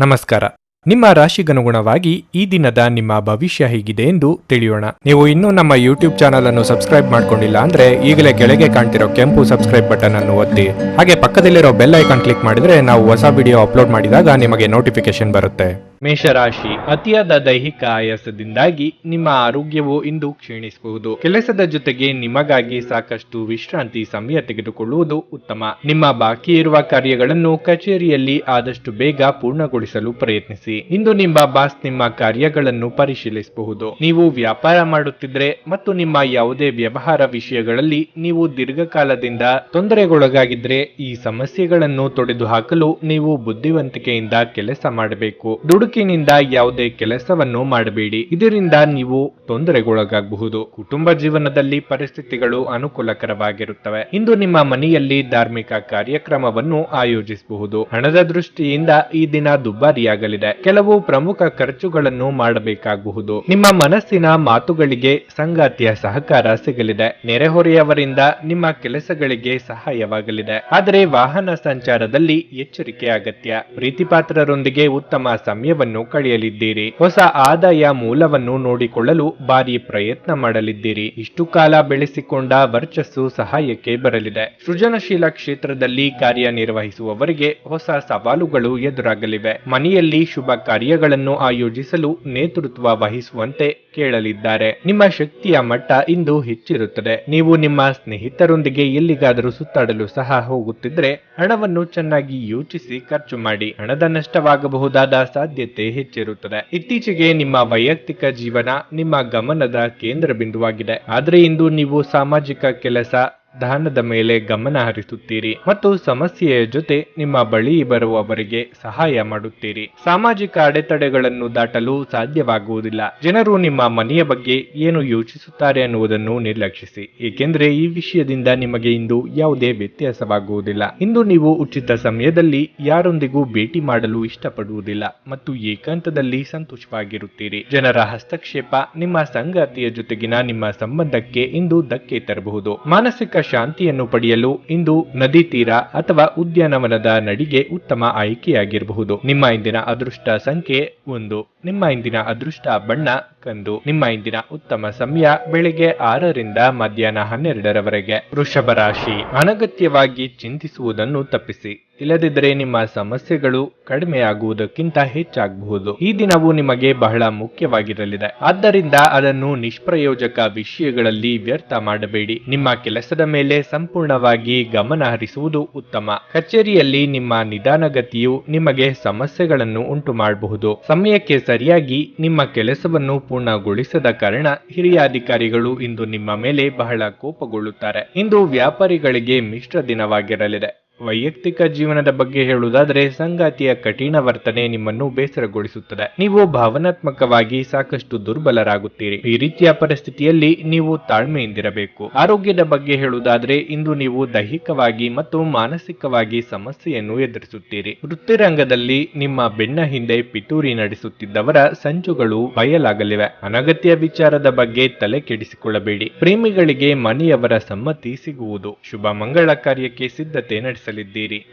ನಮಸ್ಕಾರ. ನಿಮ್ಮ ರಾಶಿಗನುಗುಣವಾಗಿ ಈ ದಿನದ ನಿಮ್ಮ ಭವಿಷ್ಯ ಹೇಗಿದೆ ಎಂದು ತಿಳಿಯೋಣ. ನೀವು ಇನ್ನೂ ನಮ್ಮ ಯೂಟ್ಯೂಬ್ ಚಾನಲ್ ಅನ್ನು ಸಬ್ಸ್ಕ್ರೈಬ್ ಮಾಡ್ಕೊಂಡಿಲ್ಲ ಅಂದ್ರೆ ಈಗಲೇ ಕೆಳಗೆ ಕಾಣ್ತಿರೋ ಕೆಂಪು ಸಬ್ಸ್ಕ್ರೈಬ್ ಬಟನ್ ಅನ್ನು ಒತ್ತಿ. ಹಾಗೆ ಪಕ್ಕದಲ್ಲಿರೋ ಬೆಲ್ ಐಕಾನ್ ಕ್ಲಿಕ್ ಮಾಡಿದ್ರೆ ನಾವು ಹೊಸ ವಿಡಿಯೋ ಅಪ್ಲೋಡ್ ಮಾಡಿದಾಗ ನಿಮಗೆ ನೋಟಿಫಿಕೇಶನ್ ಬರುತ್ತೆ. ಮೇಷರಾಶಿ, ಅತಿಯಾದ ದೈಹಿಕ ಆಯಾಸದಿಂದಾಗಿ ನಿಮ್ಮ ಆರೋಗ್ಯವು ಇಂದು ಕ್ಷೀಣಿಸಬಹುದು. ಕೆಲಸದ ಜೊತೆಗೆ ನಿಮಗಾಗಿ ಸಾಕಷ್ಟು ವಿಶ್ರಾಂತಿ ಸಮಯ ತೆಗೆದುಕೊಳ್ಳುವುದು ಉತ್ತಮ. ನಿಮ್ಮ ಬಾಕಿ ಇರುವ ಕಾರ್ಯಗಳನ್ನು ಕಚೇರಿಯಲ್ಲಿ ಆದಷ್ಟು ಬೇಗ ಪೂರ್ಣಗೊಳಿಸಲು ಪ್ರಯತ್ನಿಸಿ. ಇಂದು ನಿಮ್ಮ ಬಾಸ್ ನಿಮ್ಮ ಕಾರ್ಯಗಳನ್ನು ಪರಿಶೀಲಿಸಬಹುದು. ನೀವು ವ್ಯಾಪಾರ ಮಾಡುತ್ತಿದ್ರೆ ಮತ್ತು ನಿಮ್ಮ ಯಾವುದೇ ವ್ಯವಹಾರ ವಿಷಯಗಳಲ್ಲಿ ನೀವು ದೀರ್ಘಕಾಲದಿಂದ ತೊಂದರೆಗೊಳಗಾಗಿದ್ರೆ ಈ ಸಮಸ್ಯೆಗಳನ್ನು ತೊಡೆದುಹಾಕಲು ನೀವು ಬುದ್ಧಿವಂತಿಕೆಯಿಂದ ಕೆಲಸ ಮಾಡಬೇಕು. ದುಡುಕಿನಿಂದ ಯಾವುದೇ ಕೆಲಸವನ್ನು ಮಾಡಬೇಡಿ, ಇದರಿಂದ ನೀವು ತೊಂದರೆಗೊಳಗಾಗಬಹುದು. ಕುಟುಂಬ ಜೀವನದಲ್ಲಿ ಪರಿಸ್ಥಿತಿಗಳು ಅನುಕೂಲಕರವಾಗಿರುತ್ತವೆ. ಇಂದು ನಿಮ್ಮ ಮನೆಯಲ್ಲಿ ಧಾರ್ಮಿಕ ಕಾರ್ಯಕ್ರಮವನ್ನು ಆಯೋಜಿಸಬಹುದು. ಹಣದ ದೃಷ್ಟಿಯಿಂದ ಈ ದಿನ ದುಬಾರಿಯಾಗಲಿದೆ. ಕೆಲವು ಪ್ರಮುಖ ಖರ್ಚುಗಳನ್ನು ಮಾಡಬೇಕಾಗಬಹುದು. ನಿಮ್ಮ ಮನಸ್ಸಿನ ಮಾತುಗಳಿಗೆ ಸಂಗಾತಿಯ ಸಹಕಾರ ಸಿಗಲಿದೆ. ನೆರೆಹೊರೆಯವರಿಂದ ನಿಮ್ಮ ಕೆಲಸಗಳಿಗೆ ಸಹಾಯವಾಗಲಿದೆ. ಆದರೆ ವಾಹನ ಸಂಚಾರದಲ್ಲಿ ಎಚ್ಚರಿಕೆ ಅಗತ್ಯ. ಪ್ರೀತಿಪಾತ್ರರೊಂದಿಗೆ ಉತ್ತಮ ಸಮಯವನ್ನು ಕಳೆಯಲಿದ್ದೀರಿ. ಹೊಸ ಆದಾಯ ಮೂಲವನ್ನು ನೋಡಿಕೊಳ್ಳಲು ಭಾರಿ ಪ್ರಯತ್ನ ಮಾಡಲಿದ್ದೀರಿ. ಇಷ್ಟು ಕಾಲ ಬೆಳೆಸಿಕೊಂಡ ವರ್ಚಸ್ಸು ಸಹಾಯಕ್ಕೆ ಬರಲಿದೆ. ಸೃಜನಶೀಲ ಕ್ಷೇತ್ರದಲ್ಲಿ ಕಾರ್ಯನಿರ್ವಹಿಸುವವರಿಗೆ ಹೊಸ ಸವಾಲುಗಳು ಎದುರಾಗಲಿವೆ. ಮನೆಯಲ್ಲಿ ಶುಭ ಕಾರ್ಯಗಳನ್ನು ಆಯೋಜಿಸಲು ನೇತೃತ್ವ ವಹಿಸುವಂತೆ ಕೇಳಲಿದ್ದಾರೆ. ನಿಮ್ಮ ಶಕ್ತಿಯ ಮಟ್ಟ ಇಂದು ಹೆಚ್ಚಿರುತ್ತದೆ. ನೀವು ನಿಮ್ಮ ಸ್ನೇಹಿತರೊಂದಿಗೆ ಎಲ್ಲಿಗಾದರೂ ಸುತ್ತಾಡಲು ಸಹ ಹೋಗುತ್ತಿದ್ರೆ ಹಣವನ್ನು ಚೆನ್ನಾಗಿ ಯೋಚಿಸಿ ಖರ್ಚು ಮಾಡಿ. ಹಣದ ನಷ್ಟವಾಗಬಹುದಾದ ಸಾಧ್ಯತೆ ಹೆಚ್ಚಿರುತ್ತದೆ. ಇತ್ತೀಚೆಗೆ ನಿಮ್ಮ ವೈಯಕ್ತಿಕ ಜೀವನ ನಿಮ್ಮ ಗಮನದ ಕೇಂದ್ರ ಬಿಂದುವಾಗಿದೆ. ಆದರೆ ಇಂದು ನೀವು ಸಾಮಾಜಿಕ ಕೆಲಸ ದಾನದ ಮೇಲೆ ಗಮನ ಹರಿಸುತ್ತೀರಿ ಮತ್ತು ಸಮಸ್ಯೆಯ ಜೊತೆ ನಿಮ್ಮ ಬಳಿ ಬರುವವರಿಗೆ ಸಹಾಯ ಮಾಡುತ್ತೀರಿ. ಸಾಮಾಜಿಕ ಅಡೆತಡೆಗಳನ್ನು ದಾಟಲು ಸಾಧ್ಯವಾಗುವುದಿಲ್ಲ. ಜನರು ನಿಮ್ಮ ಮನೆಯ ಬಗ್ಗೆ ಏನು ಯೋಚಿಸುತ್ತಾರೆ ಅನ್ನುವುದನ್ನು ನಿರ್ಲಕ್ಷಿಸಿ, ಏಕೆಂದರೆ ಈ ವಿಷಯದಿಂದ ನಿಮಗೆ ಇಂದು ಯಾವುದೇ ವ್ಯತ್ಯಾಸವಾಗುವುದಿಲ್ಲ. ಇಂದು ನೀವು ಉಚಿತ ಸಮಯದಲ್ಲಿ ಯಾರೊಂದಿಗೂ ಭೇಟಿ ಮಾಡಲು ಇಷ್ಟಪಡುವುದಿಲ್ಲ ಮತ್ತು ಏಕಾಂತದಲ್ಲಿ ಸಂತೋಷವಾಗಿರುತ್ತೀರಿ. ಜನರ ಹಸ್ತಕ್ಷೇಪ ನಿಮ್ಮ ಸಂಗಾತಿಯ ಜೊತೆಗಿನ ನಿಮ್ಮ ಸಂಬಂಧಕ್ಕೆ ಇಂದು ಧಕ್ಕೆ ತರಬಹುದು. ಮಾನಸಿಕ ಶಾಂತಿಯನ್ನು ಪಡೆಯಲು ಇಂದು ನದಿ ತೀರ ಅಥವಾ ಉದ್ಯಾನವನದ ನಡಿಗೆ ಉತ್ತಮ ಆಯ್ಕೆಯಾಗಿರಬಹುದು. ನಿಮ್ಮ ಇಂದಿನ ಅದೃಷ್ಟ ಸಂಖ್ಯೆ 1. ನಿಮ್ಮ ಇಂದಿನ ಅದೃಷ್ಟ ಬಣ್ಣ ಕಂದು. ನಿಮ್ಮ ಇಂದಿನ ಉತ್ತಮ ಸಮಯ ಬೆಳಿಗ್ಗೆ 6 ರಿಂದ ಮಧ್ಯಾಹ್ನ 12ರವರೆಗೆ. ವೃಷಭ ರಾಶಿ, ಅನಗತ್ಯವಾಗಿ ಚಿಂತಿಸುವುದನ್ನು ತಪ್ಪಿಸಿ. ಇಲ್ಲದಿದ್ದರೆ ನಿಮ್ಮ ಸಮಸ್ಯೆಗಳು ಕಡಿಮೆಯಾಗುವುದಕ್ಕಿಂತ ಹೆಚ್ಚಾಗಬಹುದು. ಈ ದಿನವು ನಿಮಗೆ ಬಹಳ ಮುಖ್ಯವಾಗಿರಲಿದೆ, ಆದ್ದರಿಂದ ಅದನ್ನು ನಿಷ್ಪ್ರಯೋಜಕ ವಿಷಯಗಳಲ್ಲಿ ವ್ಯರ್ಥ ಮಾಡಬೇಡಿ. ನಿಮ್ಮ ಕೆಲಸದ ಮೇಲೆ ಸಂಪೂರ್ಣವಾಗಿ ಗಮನ ಹರಿಸುವುದು ಉತ್ತಮ. ಕಚೇರಿಯಲ್ಲಿ ನಿಮ್ಮ ನಿಧಾನಗತಿಯು ನಿಮಗೆ ಸಮಸ್ಯೆಗಳನ್ನು ಉಂಟು ಮಾಡಬಹುದು. ಸಮಯಕ್ಕೆ ಸರಿಯಾಗಿ ನಿಮ್ಮ ಕೆಲಸವನ್ನು ಪೂರ್ಣಗೊಳಿಸದ ಕಾರಣ ಹಿರಿಯ ಅಧಿಕಾರಿಗಳು ಇಂದು ನಿಮ್ಮ ಮೇಲೆ ಬಹಳ ಕೋಪಗೊಳ್ಳುತ್ತಾರೆ. ಇಂದು ವ್ಯಾಪಾರಿಗಳಿಗೆ ಮಿಶ್ರ ದಿನವಾಗಿರಲಿದೆ. ವೈಯಕ್ತಿಕ ಜೀವನದ ಬಗ್ಗೆ ಹೇಳುವುದಾದರೆ ಸಂಗಾತಿಯ ಕಠಿಣ ವರ್ತನೆ ನಿಮ್ಮನ್ನು ಬೇಸರಗೊಳಿಸುತ್ತದೆ. ನೀವು ಭಾವನಾತ್ಮಕವಾಗಿ ಸಾಕಷ್ಟು ದುರ್ಬಲರಾಗುತ್ತೀರಿ. ಈ ರೀತಿಯ ಪರಿಸ್ಥಿತಿಯಲ್ಲಿ ನೀವು ತಾಳ್ಮೆಯಿಂದಿರಬೇಕು. ಆರೋಗ್ಯದ ಬಗ್ಗೆ ಹೇಳುವುದಾದರೆ ಇಂದು ನೀವು ದೈಹಿಕವಾಗಿ ಮತ್ತು ಮಾನಸಿಕವಾಗಿ ಸಮಸ್ಯೆಯನ್ನು ಎದುರಿಸುತ್ತೀರಿ. ವೃತ್ತಿರಂಗದಲ್ಲಿ ನಿಮ್ಮ ಬೆನ್ನ ಹಿಂದೆ ಪಿತೂರಿ ನಡೆಸುತ್ತಿದ್ದವರ ಸಂಚುಗಳು ಬಯಲಾಗಲಿವೆ. ಅನಗತ್ಯ ವಿಚಾರದ ಬಗ್ಗೆ ತಲೆ ಕೆಡಿಸಿಕೊಳ್ಳಬೇಡಿ. ಪ್ರೇಮಿಗಳಿಗೆ ಮನೆಯವರ ಸಮ್ಮತಿ ಸಿಗುವುದು. ಶುಭ ಮಂಗಳ ಕಾರ್ಯಕ್ಕೆ ಸಿದ್ಧತೆ ನಡೆಸಲಿದ್ದೀರಿ.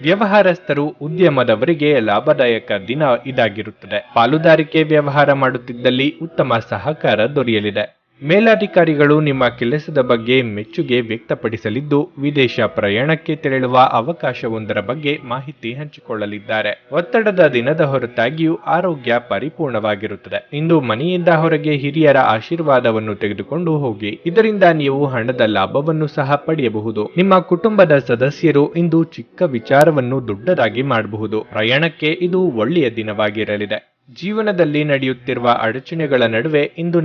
ವ್ಯವಹಾರಸ್ಥರು ಉದ್ಯಮದವರಿಗೆ ಲಾಭದಾಯಕ ದಿನ ಇದಾಗಿರುತ್ತದೆ. ಪಾಲುದಾರಿಕೆ ವ್ಯವಹಾರ ಮಾಡುತ್ತಿದ್ದಲ್ಲಿ ಉತ್ತಮ ಸಹಕಾರ ದೊರೆಯಲಿದೆ. ಮೇಲಧಿಕಾರಿಗಳು ನಿಮ್ಮ ಕೆಲಸದ ಬಗ್ಗೆ ಮೆಚ್ಚುಗೆ ವ್ಯಕ್ತಪಡಿಸಲಿದ್ದು ವಿದೇಶ ಪ್ರಯಾಣಕ್ಕೆ ತೆರಳುವ ಅವಕಾಶವೊಂದರ ಬಗ್ಗೆ ಮಾಹಿತಿ ಹಂಚಿಕೊಳ್ಳಲಿದ್ದಾರೆ. ಒತ್ತಡದ ದಿನದ ಹೊರತಾಗಿಯೂ ಆರೋಗ್ಯ ಪರಿಪೂರ್ಣವಾಗಿರುತ್ತದೆ. ಇಂದು ಮನೆಯಿಂದ ಹೊರಗೆ ಹಿರಿಯರ ಆಶೀರ್ವಾದವನ್ನು ತೆಗೆದುಕೊಂಡು ಹೋಗಿ, ಇದರಿಂದ ನೀವು ಹಣದ ಲಾಭವನ್ನು ಸಹ ಪಡೆಯಬಹುದು. ನಿಮ್ಮ ಕುಟುಂಬದ ಸದಸ್ಯರು ಇಂದು ಚಿಕ್ಕ ವಿಚಾರವನ್ನು ದೊಡ್ಡದಾಗಿ ಮಾಡಬಹುದು. ಪ್ರಯಾಣಕ್ಕೆ ಇದು ಒಳ್ಳೆಯ ದಿನವಾಗಿರಲಿದೆ. ಜೀವನದಲ್ಲಿ ನಡೆಯುತ್ತಿರುವ ಅಡಚಣೆಗಳ ನಡುವೆ ಇಂದು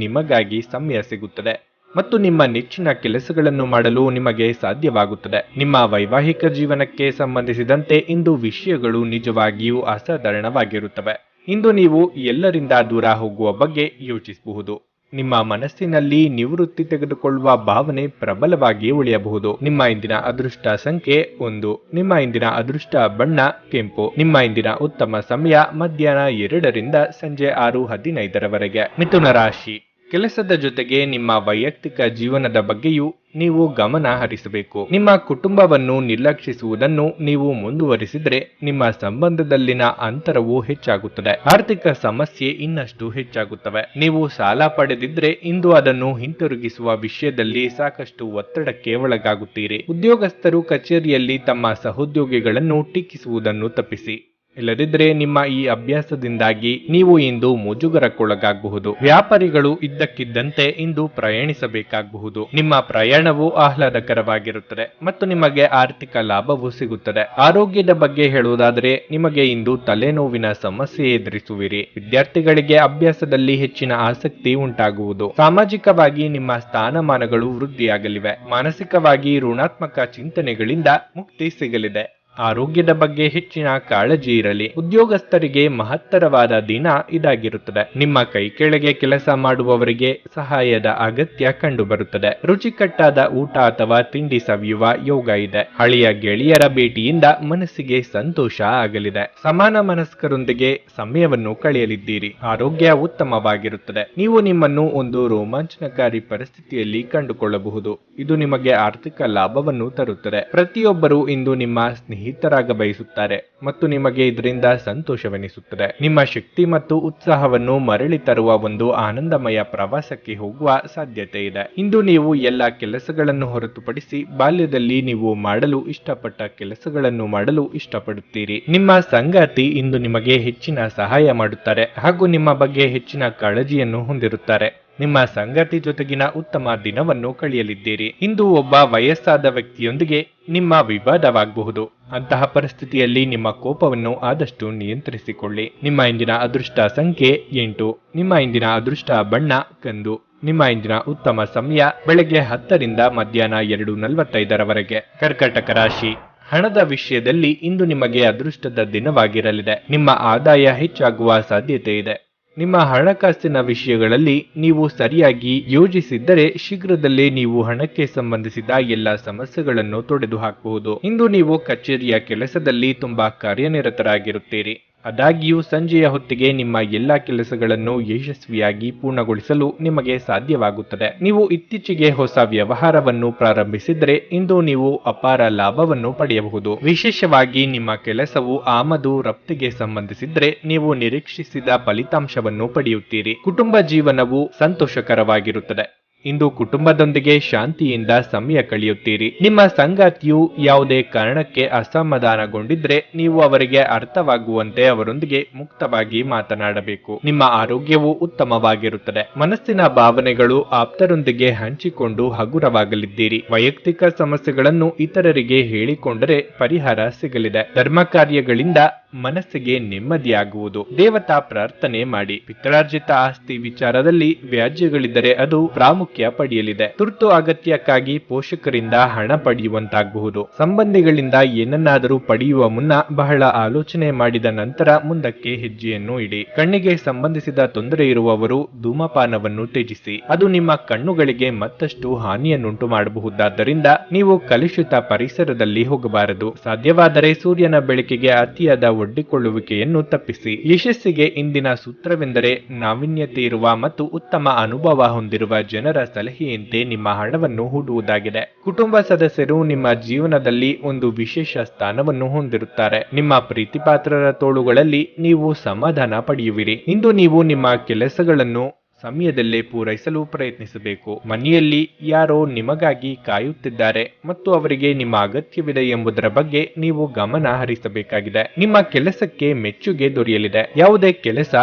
ನಿಮಗಾಗಿ ಸಮಯ ಸಿಗುತ್ತದೆ ಮತ್ತು ನಿಮ್ಮ ನೆಚ್ಚಿನ ಕೆಲಸಗಳನ್ನು ಮಾಡಲು ನಿಮಗೆ ಸಾಧ್ಯವಾಗುತ್ತದೆ. ನಿಮ್ಮ ವೈವಾಹಿಕ ಜೀವನಕ್ಕೆ ಸಂಬಂಧಿಸಿದಂತೆ ಇಂದು ವಿಷಯಗಳು ನಿಜವಾಗಿಯೂ ಅಸಾಧಾರಣವಾಗಿರುತ್ತವೆ. ಇಂದು ನೀವು ಎಲ್ಲರಿಂದ ದೂರ ಹೋಗುವ ಬಗ್ಗೆ ಯೋಚಿಸಬಹುದು. ನಿಮ್ಮ ಮನಸ್ಸಿನಲ್ಲಿ ನಿವೃತ್ತಿ ತೆಗೆದುಕೊಳ್ಳುವ ಭಾವನೆ ಪ್ರಬಲವಾಗಿ ಉಳಿಯಬಹುದು. ನಿಮ್ಮ ಇಂದಿನ ಅದೃಷ್ಟ ಸಂಖ್ಯೆ 1. ನಿಮ್ಮ ಇಂದಿನ ಅದೃಷ್ಟ ಬಣ್ಣ ಕೆಂಪು. ನಿಮ್ಮ ಇಂದಿನ ಉತ್ತಮ ಸಮಯ ಮಧ್ಯಾಹ್ನ 2 ರಿಂದ ಸಂಜೆ 6:15ರವರೆಗೆ. ಮಿಥುನ ರಾಶಿ, ಕೆಲಸದ ಜೊತೆಗೆ ನಿಮ್ಮ ವೈಯಕ್ತಿಕ ಜೀವನದ ಬಗ್ಗೆಯೂ ನೀವು ಗಮನ ಹರಿಸಬೇಕು. ನಿಮ್ಮ ಕುಟುಂಬವನ್ನು ನಿರ್ಲಕ್ಷಿಸುವುದನ್ನು ನೀವು ಮುಂದುವರಿಸಿದ್ರೆ ನಿಮ್ಮ ಸಂಬಂಧದಲ್ಲಿನ ಅಂತರವು ಹೆಚ್ಚಾಗುತ್ತದೆ. ಆರ್ಥಿಕ ಸಮಸ್ಯೆ ಇನ್ನಷ್ಟು ಹೆಚ್ಚಾಗುತ್ತವೆ. ನೀವು ಸಾಲ ಪಡೆದಿದ್ರೆ ಇಂದು ಅದನ್ನು ಹಿಂತಿರುಗಿಸುವ ವಿಷಯದಲ್ಲಿ ಸಾಕಷ್ಟು ಒತ್ತಡಕ್ಕೆ ಒಳಗಾಗುತ್ತೀರಿ. ಉದ್ಯೋಗಸ್ಥರು ಕಚೇರಿಯಲ್ಲಿ ತಮ್ಮ ಸಹೋದ್ಯೋಗಿಗಳನ್ನು ಟೀಕಿಸುವುದನ್ನು ತಪ್ಪಿಸಿ. ಇಲ್ಲದಿದ್ದರೆ ನಿಮ್ಮ ಈ ಅಭ್ಯಾಸದಿಂದಾಗಿ ನೀವು ಇಂದು ಮುಜುಗರಕ್ಕೊಳಗಾಗಬಹುದು. ವ್ಯಾಪಾರಿಗಳು ಇದ್ದಕ್ಕಿದ್ದಂತೆ ಇಂದು ಪ್ರಯಾಣಿಸಬೇಕಾಗಬಹುದು. ನಿಮ್ಮ ಪ್ರಯಾಣವು ಆಹ್ಲಾದಕರವಾಗಿರುತ್ತದೆ ಮತ್ತು ನಿಮಗೆ ಆರ್ಥಿಕ ಲಾಭವೂ ಸಿಗುತ್ತದೆ. ಆರೋಗ್ಯದ ಬಗ್ಗೆ ಹೇಳುವುದಾದರೆ ನಿಮಗೆ ಇಂದು ತಲೆನೋವಿನ ಸಮಸ್ಯೆ ಎದುರಿಸುವಿರಿ. ವಿದ್ಯಾರ್ಥಿಗಳಿಗೆ ಅಭ್ಯಾಸದಲ್ಲಿ ಹೆಚ್ಚಿನ ಆಸಕ್ತಿ ಉಂಟಾಗುವುದು. ಸಾಮಾಜಿಕವಾಗಿ ನಿಮ್ಮ ಸ್ಥಾನಮಾನಗಳು ವೃದ್ಧಿಯಾಗಲಿವೆ. ಮಾನಸಿಕವಾಗಿ ಋಣಾತ್ಮಕ ಚಿಂತನೆಗಳಿಂದ ಮುಕ್ತಿ ಸಿಗಲಿದೆ. ಆರೋಗ್ಯದ ಬಗ್ಗೆ ಹೆಚ್ಚಿನ ಕಾಳಜಿ ಇರಲಿ. ಉದ್ಯೋಗಸ್ಥರಿಗೆ ಮಹತ್ತರವಾದ ದಿನ ಇದಾಗಿರುತ್ತದೆ. ನಿಮ್ಮ ಕೈ ಕೆಳಗೆ ಕೆಲಸ ಮಾಡುವವರಿಗೆ ಸಹಾಯದ ಅಗತ್ಯ ಕಂಡುಬರುತ್ತದೆ. ರುಚಿಕಟ್ಟಾದ ಊಟ ಅಥವಾ ತಿಂಡಿ ಸವಿಯುವ ಯೋಗ ಇದೆ. ಹಳೆಯ ಗೆಳೆಯರ ಭೇಟಿಯಿಂದ ಮನಸ್ಸಿಗೆ ಸಂತೋಷ ಆಗಲಿದೆ. ಸಮಾನ ಮನಸ್ಕರೊಂದಿಗೆ ಸಮಯವನ್ನು ಕಳೆಯಲಿದ್ದೀರಿ. ಆರೋಗ್ಯ ಉತ್ತಮವಾಗಿರುತ್ತದೆ. ನೀವು ನಿಮ್ಮನ್ನು ಒಂದು ರೋಮಾಂಚನಕಾರಿ ಪರಿಸ್ಥಿತಿಯಲ್ಲಿ ಕಂಡುಕೊಳ್ಳಬಹುದು. ಇದು ನಿಮಗೆ ಆರ್ಥಿಕ ಲಾಭವನ್ನು ತರುತ್ತದೆ. ಪ್ರತಿಯೊಬ್ಬರು ಇಂದು ನಿಮ್ಮ ಸ್ನೇಹಿತರಾಗ ಬಯಸುತ್ತಾರೆ ಮತ್ತು ನಿಮಗೆ ಇದರಿಂದ ಸಂತೋಷವೆನಿಸುತ್ತದೆ. ನಿಮ್ಮ ಶಕ್ತಿ ಮತ್ತು ಉತ್ಸಾಹವನ್ನು ಮರಳಿ ತರುವ ಒಂದು ಆನಂದಮಯ ಪ್ರವಾಸಕ್ಕೆ ಹೋಗುವ ಸಾಧ್ಯತೆ ಇದೆ. ಇಂದು ನೀವು ಎಲ್ಲ ಕೆಲಸಗಳನ್ನು ಹೊರತುಪಡಿಸಿ ಬಾಲ್ಯದಲ್ಲಿ ನೀವು ಮಾಡಲು ಇಷ್ಟಪಟ್ಟ ಕೆಲಸಗಳನ್ನು ಮಾಡಲು ಇಷ್ಟಪಡುತ್ತೀರಿ. ನಿಮ್ಮ ಸಂಗಾತಿ ಇಂದು ನಿಮಗೆ ಹೆಚ್ಚಿನ ಸಹಾಯ ಮಾಡುತ್ತಾರೆ ಹಾಗೂ ನಿಮ್ಮ ಬಗ್ಗೆ ಹೆಚ್ಚಿನ ಕಾಳಜಿಯನ್ನು ಹೊಂದಿರುತ್ತಾರೆ. ನಿಮ್ಮ ಸಂಗಾತಿ ಜೊತೆಗಿನ ಉತ್ತಮ ದಿನವನ್ನು ಕಳೆಯಲಿದ್ದೀರಿ. ಇಂದು ಒಬ್ಬ ವಯಸ್ಸಾದ ವ್ಯಕ್ತಿಯೊಂದಿಗೆ ನಿಮ್ಮ ವಿವಾದವಾಗಬಹುದು. ಅಂತಹ ಪರಿಸ್ಥಿತಿಯಲ್ಲಿ ನಿಮ್ಮ ಕೋಪವನ್ನು ಆದಷ್ಟು ನಿಯಂತ್ರಿಸಿಕೊಳ್ಳಿ. ನಿಮ್ಮ ಇಂದಿನ ಅದೃಷ್ಟ ಸಂಖ್ಯೆ 8. ನಿಮ್ಮ ಇಂದಿನ ಅದೃಷ್ಟ ಬಣ್ಣ ಕಂದು. ನಿಮ್ಮ ಇಂದಿನ ಉತ್ತಮ ಸಮಯ ಬೆಳಗ್ಗೆ 10 ರಿಂದ ಮಧ್ಯಾಹ್ನ 2:45 ಕರ್ಕಾಟಕ ರಾಶಿ. ಹಣದ ವಿಷಯದಲ್ಲಿ ಇಂದು ನಿಮಗೆ ಅದೃಷ್ಟದ ದಿನವಾಗಿರಲಿದೆ. ನಿಮ್ಮ ಆದಾಯ ಹೆಚ್ಚಾಗುವ ಸಾಧ್ಯತೆ ಇದೆ. ನಿಮ್ಮ ಹಣಕಾಸಿನ ವಿಷಯಗಳಲ್ಲಿ ನೀವು ಸರಿಯಾಗಿ ಯೋಜಿಸಿದ್ದರೆ ಶೀಘ್ರದಲ್ಲೇ ನೀವು ಹಣಕ್ಕೆ ಸಂಬಂಧಿಸಿದ ಎಲ್ಲ ಸಮಸ್ಯೆಗಳನ್ನು ತೊಡೆದುಹಾಕಬಹುದು. ಇಂದು ನೀವು ಕಚೇರಿಯ ಕೆಲಸದಲ್ಲಿ ತುಂಬಾ ಕಾರ್ಯನಿರತರಾಗಿರುತ್ತೀರಿ. ಆದಾಗ್ಯೂ ಸಂಜೆಯ ಹೊತ್ತಿಗೆ ನಿಮ್ಮ ಎಲ್ಲಾ ಕೆಲಸಗಳನ್ನು ಯಶಸ್ವಿಯಾಗಿ ಪೂರ್ಣಗೊಳಿಸಲು ನಿಮಗೆ ಸಾಧ್ಯವಾಗುತ್ತದೆ. ನೀವು ಇತ್ತೀಚೆಗೆ ಹೊಸ ವ್ಯವಹಾರವನ್ನು ಪ್ರಾರಂಭಿಸಿದರೆ ಇಂದು ನೀವು ಅಪಾರ ಲಾಭವನ್ನು ಪಡೆಯಬಹುದು. ವಿಶೇಷವಾಗಿ ನಿಮ್ಮ ಕೆಲಸವು ಆಮದು ರಫ್ತಿಗೆ ಸಂಬಂಧಿಸಿದ್ರೆ ನೀವು ನಿರೀಕ್ಷಿಸಿದ ಫಲಿತಾಂಶವನ್ನು ಪಡೆಯುತ್ತೀರಿ. ಕುಟುಂಬ ಜೀವನವು ಸಂತೋಷಕರವಾಗಿರುತ್ತದೆ. ಇಂದು ಕುಟುಂಬದೊಂದಿಗೆ ಶಾಂತಿಯಿಂದ ಸಮಯ ಕಳೆಯುತ್ತೀರಿ. ನಿಮ್ಮ ಸಂಗಾತಿಯು ಯಾವುದೇ ಕಾರಣಕ್ಕೆ ಅಸಮಾಧಾನಗೊಂಡಿದ್ರೆ ನೀವು ಅವರಿಗೆ ಅರ್ಥವಾಗುವಂತೆ ಅವರೊಂದಿಗೆ ಮುಕ್ತವಾಗಿ ಮಾತನಾಡಬೇಕು. ನಿಮ್ಮ ಆರೋಗ್ಯವು ಉತ್ತಮವಾಗಿರುತ್ತದೆ. ಮನಸ್ಸಿನ ಭಾವನೆಗಳು ಆಪ್ತರೊಂದಿಗೆ ಹಂಚಿಕೊಂಡು ಹಗುರವಾಗಲಿದ್ದೀರಿ. ವೈಯಕ್ತಿಕ ಸಮಸ್ಯೆಗಳನ್ನು ಇತರರಿಗೆ ಹೇಳಿಕೊಂಡರೆ ಪರಿಹಾರ ಸಿಗಲಿದೆ. ಧರ್ಮ ಕಾರ್ಯಗಳಿಂದ ಮನಸ್ಸಿಗೆ ನೆಮ್ಮದಿಯಾಗುವುದು. ದೇವತಾ ಪ್ರಾರ್ಥನೆ ಮಾಡಿ. ಪಿತ್ರಾರ್ಜಿತ ಆಸ್ತಿ ವಿಚಾರದಲ್ಲಿ ವ್ಯಾಜ್ಯಗಳಿದ್ದರೆ ಅದು ಪ್ರಾಮುಖ್ಯ ಪಡೆಯಲಿದೆ. ತುರ್ತು ಅಗತ್ಯಕ್ಕಾಗಿ ಪೋಷಕರಿಂದ ಹಣ ಪಡೆಯುವಂತಾಗಬಹುದು. ಸಂಬಂಧಿಗಳಿಂದ ಏನನ್ನಾದರೂ ಪಡೆಯುವ ಮುನ್ನ ಬಹಳ ಆಲೋಚನೆ ಮಾಡಿದ ನಂತರ ಮುಂದಕ್ಕೆ ಹೆಜ್ಜೆಯನ್ನು ಇಡಿ. ಕಣ್ಣಿಗೆ ಸಂಬಂಧಿಸಿದ ತೊಂದರೆ ಇರುವವರು ಧೂಮಪಾನವನ್ನು ತ್ಯಜಿಸಿ. ಅದು ನಿಮ್ಮ ಕಣ್ಣುಗಳಿಗೆ ಮತ್ತಷ್ಟು ಹಾನಿಯನ್ನುಂಟು ಮಾಡಬಹುದಾದ್ದರಿಂದ ನೀವು ಕಲುಷಿತ ಪರಿಸರದಲ್ಲಿ ಹೋಗಬಾರದು. ಸಾಧ್ಯವಾದರೆ ಸೂರ್ಯನ ಬೆಳಕಿಗೆ ಅತಿಯಾದ ಒಡ್ಡಿಕೊಳ್ಳುವಿಕೆಯನ್ನು ತಪ್ಪಿಸಿ. ಯಶಸ್ಸಿಗೆ ಇಂದಿನ ಸೂತ್ರವೆಂದರೆ ನಾವೀನ್ಯತೆ ಇರುವ ಮತ್ತು ಉತ್ತಮ ಅನುಭವ ಹೊಂದಿರುವ ಜನರ ಸಲಹೆಯಂತೆ ನಿಮ್ಮ ಹಣವನ್ನು ಹೂಡುವುದಾಗಿದೆ. ಕುಟುಂಬ ಸದಸ್ಯರು ನಿಮ್ಮ ಜೀವನದಲ್ಲಿ ಒಂದು ವಿಶೇಷ ಸ್ಥಾನವನ್ನು ಹೊಂದಿರುತ್ತಾರೆ. ನಿಮ್ಮ ಪ್ರೀತಿಪಾತ್ರರ ತೋಳುಗಳಲ್ಲಿ ನೀವು ಸಮಾಧಾನ ಪಡೆಯುವಿರಿ. ಇಂದು ನೀವು ನಿಮ್ಮ ಕೆಲಸಗಳನ್ನು ಸಮಯದಲ್ಲೇ ಪೂರೈಸಲು ಪ್ರಯತ್ನಿಸಬೇಕು. ಮನೆಯಲ್ಲಿ ಯಾರೋ ನಿಮಗಾಗಿ ಕಾಯುತ್ತಿದ್ದಾರೆ ಮತ್ತು ಅವರಿಗೆ ನಿಮ್ಮ ಅಗತ್ಯವಿದೆ ಎಂಬುದರ ಬಗ್ಗೆ ನೀವು ಗಮನ ಹರಿಸಬೇಕಾಗಿದೆ. ನಿಮ್ಮ ಕೆಲಸಕ್ಕೆ ಮೆಚ್ಚುಗೆ ದೊರೆಯಲಿದೆ. ಯಾವುದೇ ಕೆಲಸ